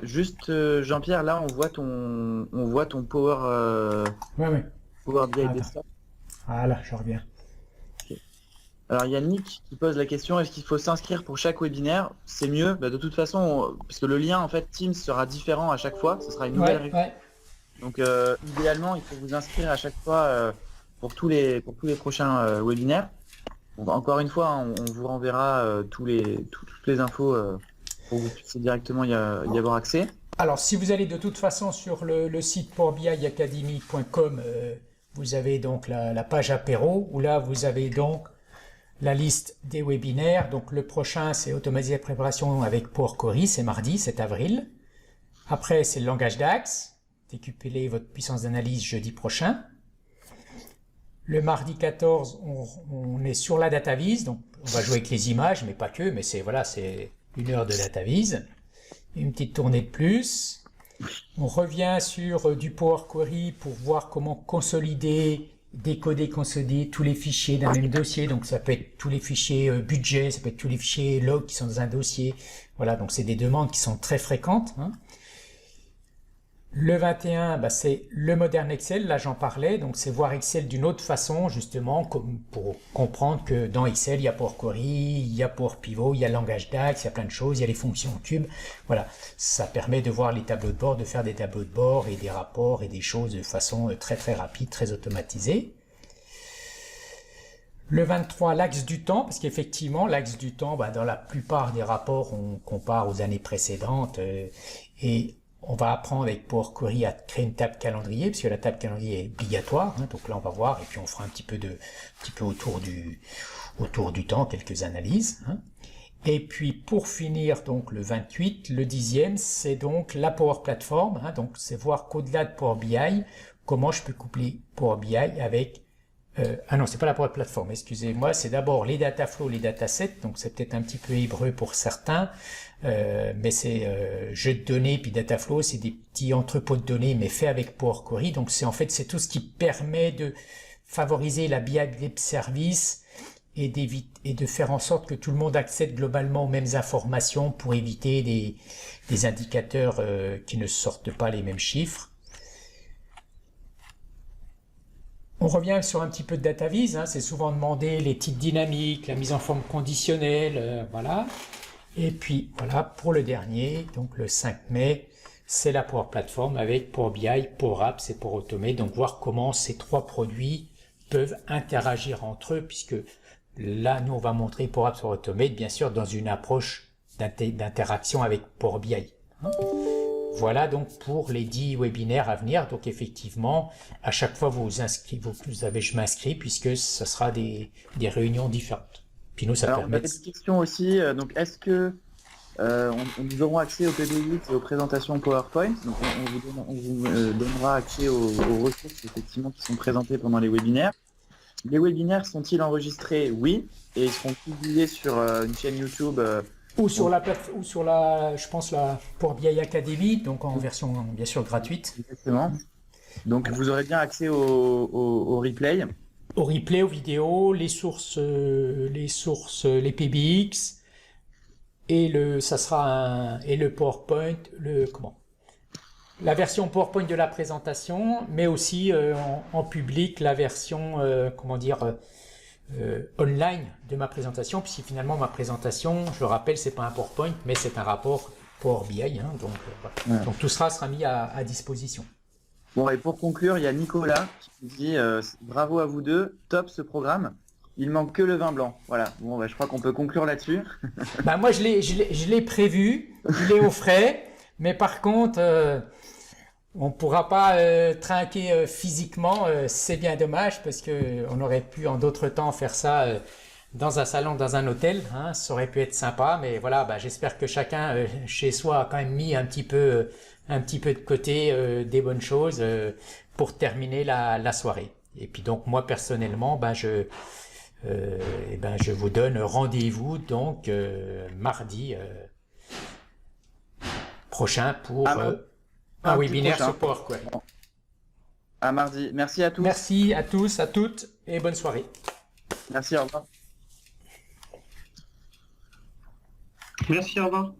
Juste Jean-Pierre, là on voit ton Power BI Desktop. Voilà, je reviens. Alors il y a Nick qui pose la question, est-ce qu'il faut s'inscrire pour chaque webinaire? C'est mieux, de toute façon, parce que le lien en fait Teams sera différent à chaque fois, ce sera une nouvelle réunion. Ouais. Donc idéalement, il faut vous inscrire à chaque fois pour tous les prochains webinaires. Donc, encore une fois, on vous renverra toutes les infos pour que vous puissiez directement y avoir accès. Alors, si vous allez de toute façon sur le site powerbiacademy.com, vous avez donc la page apéro, où là, vous avez donc la liste des webinaires. Donc, le prochain, c'est automatiser la préparation avec Power Query, c'est mardi, 7 avril. Après, c'est le langage DAX. Décupler votre puissance d'analyse jeudi prochain. Le mardi 14, on est sur la DataVis, donc on va jouer avec les images, mais pas que, mais c'est 1 heure de DataVis. Une petite tournée de plus. On revient sur du Power Query pour voir comment consolider, décoder, consolider tous les fichiers d'un même dossier. Donc ça peut être tous les fichiers budget, ça peut être tous les fichiers log qui sont dans un dossier. Voilà, donc c'est des demandes qui sont très fréquentes. Hein. Le 21, c'est le moderne Excel, là j'en parlais, donc c'est voir Excel d'une autre façon, justement, pour comprendre que dans Excel, il y a Power Query, il y a Power Pivot, il y a le langage DAX, il y a plein de choses, il y a les fonctions cubes. Voilà, ça permet de voir les tableaux de bord, de faire des tableaux de bord et des rapports et des choses de façon très très rapide, très automatisée. Le 23, l'axe du temps, parce qu'effectivement, l'axe du temps, dans la plupart des rapports, on compare aux années précédentes et on va apprendre avec Power Query à créer une table calendrier, puisque la table calendrier est obligatoire. Hein, donc là, on va voir, et puis on fera un petit peu autour du temps, quelques analyses. Hein. Et puis, pour finir, donc le 28, le 10e, c'est donc la Power Platform. Hein, donc, c'est voir qu'au-delà de Power BI, comment je peux coupler Power BI avec... ah non, c'est pas la Power Platform, excusez-moi, c'est d'abord les data flows, les datasets, donc c'est peut-être un petit peu hébreu pour certains, mais c'est jeux de données, puis data flow, c'est des petits entrepôts de données, mais fait avec Power Query, donc c'est tout ce qui permet de favoriser la BI Web Service et de faire en sorte que tout le monde accède globalement aux mêmes informations pour éviter des indicateurs qui ne sortent pas les mêmes chiffres. On revient sur un petit peu de data viz, hein, c'est souvent demandé les titres dynamiques, la mise en forme conditionnelle, voilà. Et puis voilà, pour le dernier, donc le 5 mai, c'est la Power Platform avec Power BI, Power Apps et Power Automate. Donc voir comment ces trois produits peuvent interagir entre eux, puisque là, nous, on va montrer Power Apps, Power Automate, bien sûr, dans une approche d'interaction avec Power BI. Voilà donc pour les 10 webinaires à venir. Donc effectivement, à chaque fois vous avez je m'inscris puisque ce sera des réunions différentes. Puis nous, ça Alors, permet. on avait des questions aussi. Donc, est-ce que nous aurons accès au PBX et aux présentations PowerPoint? Donc, on vous donnera accès aux ressources effectivement qui sont présentées pendant les webinaires. Les webinaires sont-ils enregistrés? Oui, et ils seront publiés sur une chaîne YouTube. Ou sur je pense, la Power BI Academy, donc en version bien sûr gratuite. Exactement. Donc vous aurez bien accès au replay. Au replay, aux vidéos, les sources, les PBX, et le PowerPoint, la version PowerPoint de la présentation, mais aussi en public la version, online de ma présentation, puisque finalement ma présentation, je le rappelle, c'est pas un PowerPoint, mais c'est un rapport Power BI, hein, donc, voilà. Ouais. Donc tout sera mis à disposition. Bon, et pour conclure, il y a Nicolas qui nous dit bravo à vous deux, top ce programme. Il manque que le vin blanc. Voilà. Bon, bah, je crois qu'on peut conclure là-dessus. Bah moi je l'ai prévu, il est au frais, mais par contre on pourra pas trinquer physiquement, c'est bien dommage parce que on aurait pu en d'autres temps faire ça dans un salon, dans un hôtel, hein, ça aurait pu être sympa, mais voilà, bah, j'espère que chacun chez soi a quand même mis un petit peu de côté des bonnes choses pour terminer la soirée. Et puis donc moi personnellement, je vous donne rendez-vous donc mardi prochain pour un webinaire sur PowerQuery. À mardi. Merci à tous. Merci à tous, à toutes et bonne soirée. Merci, au revoir. Merci, au revoir.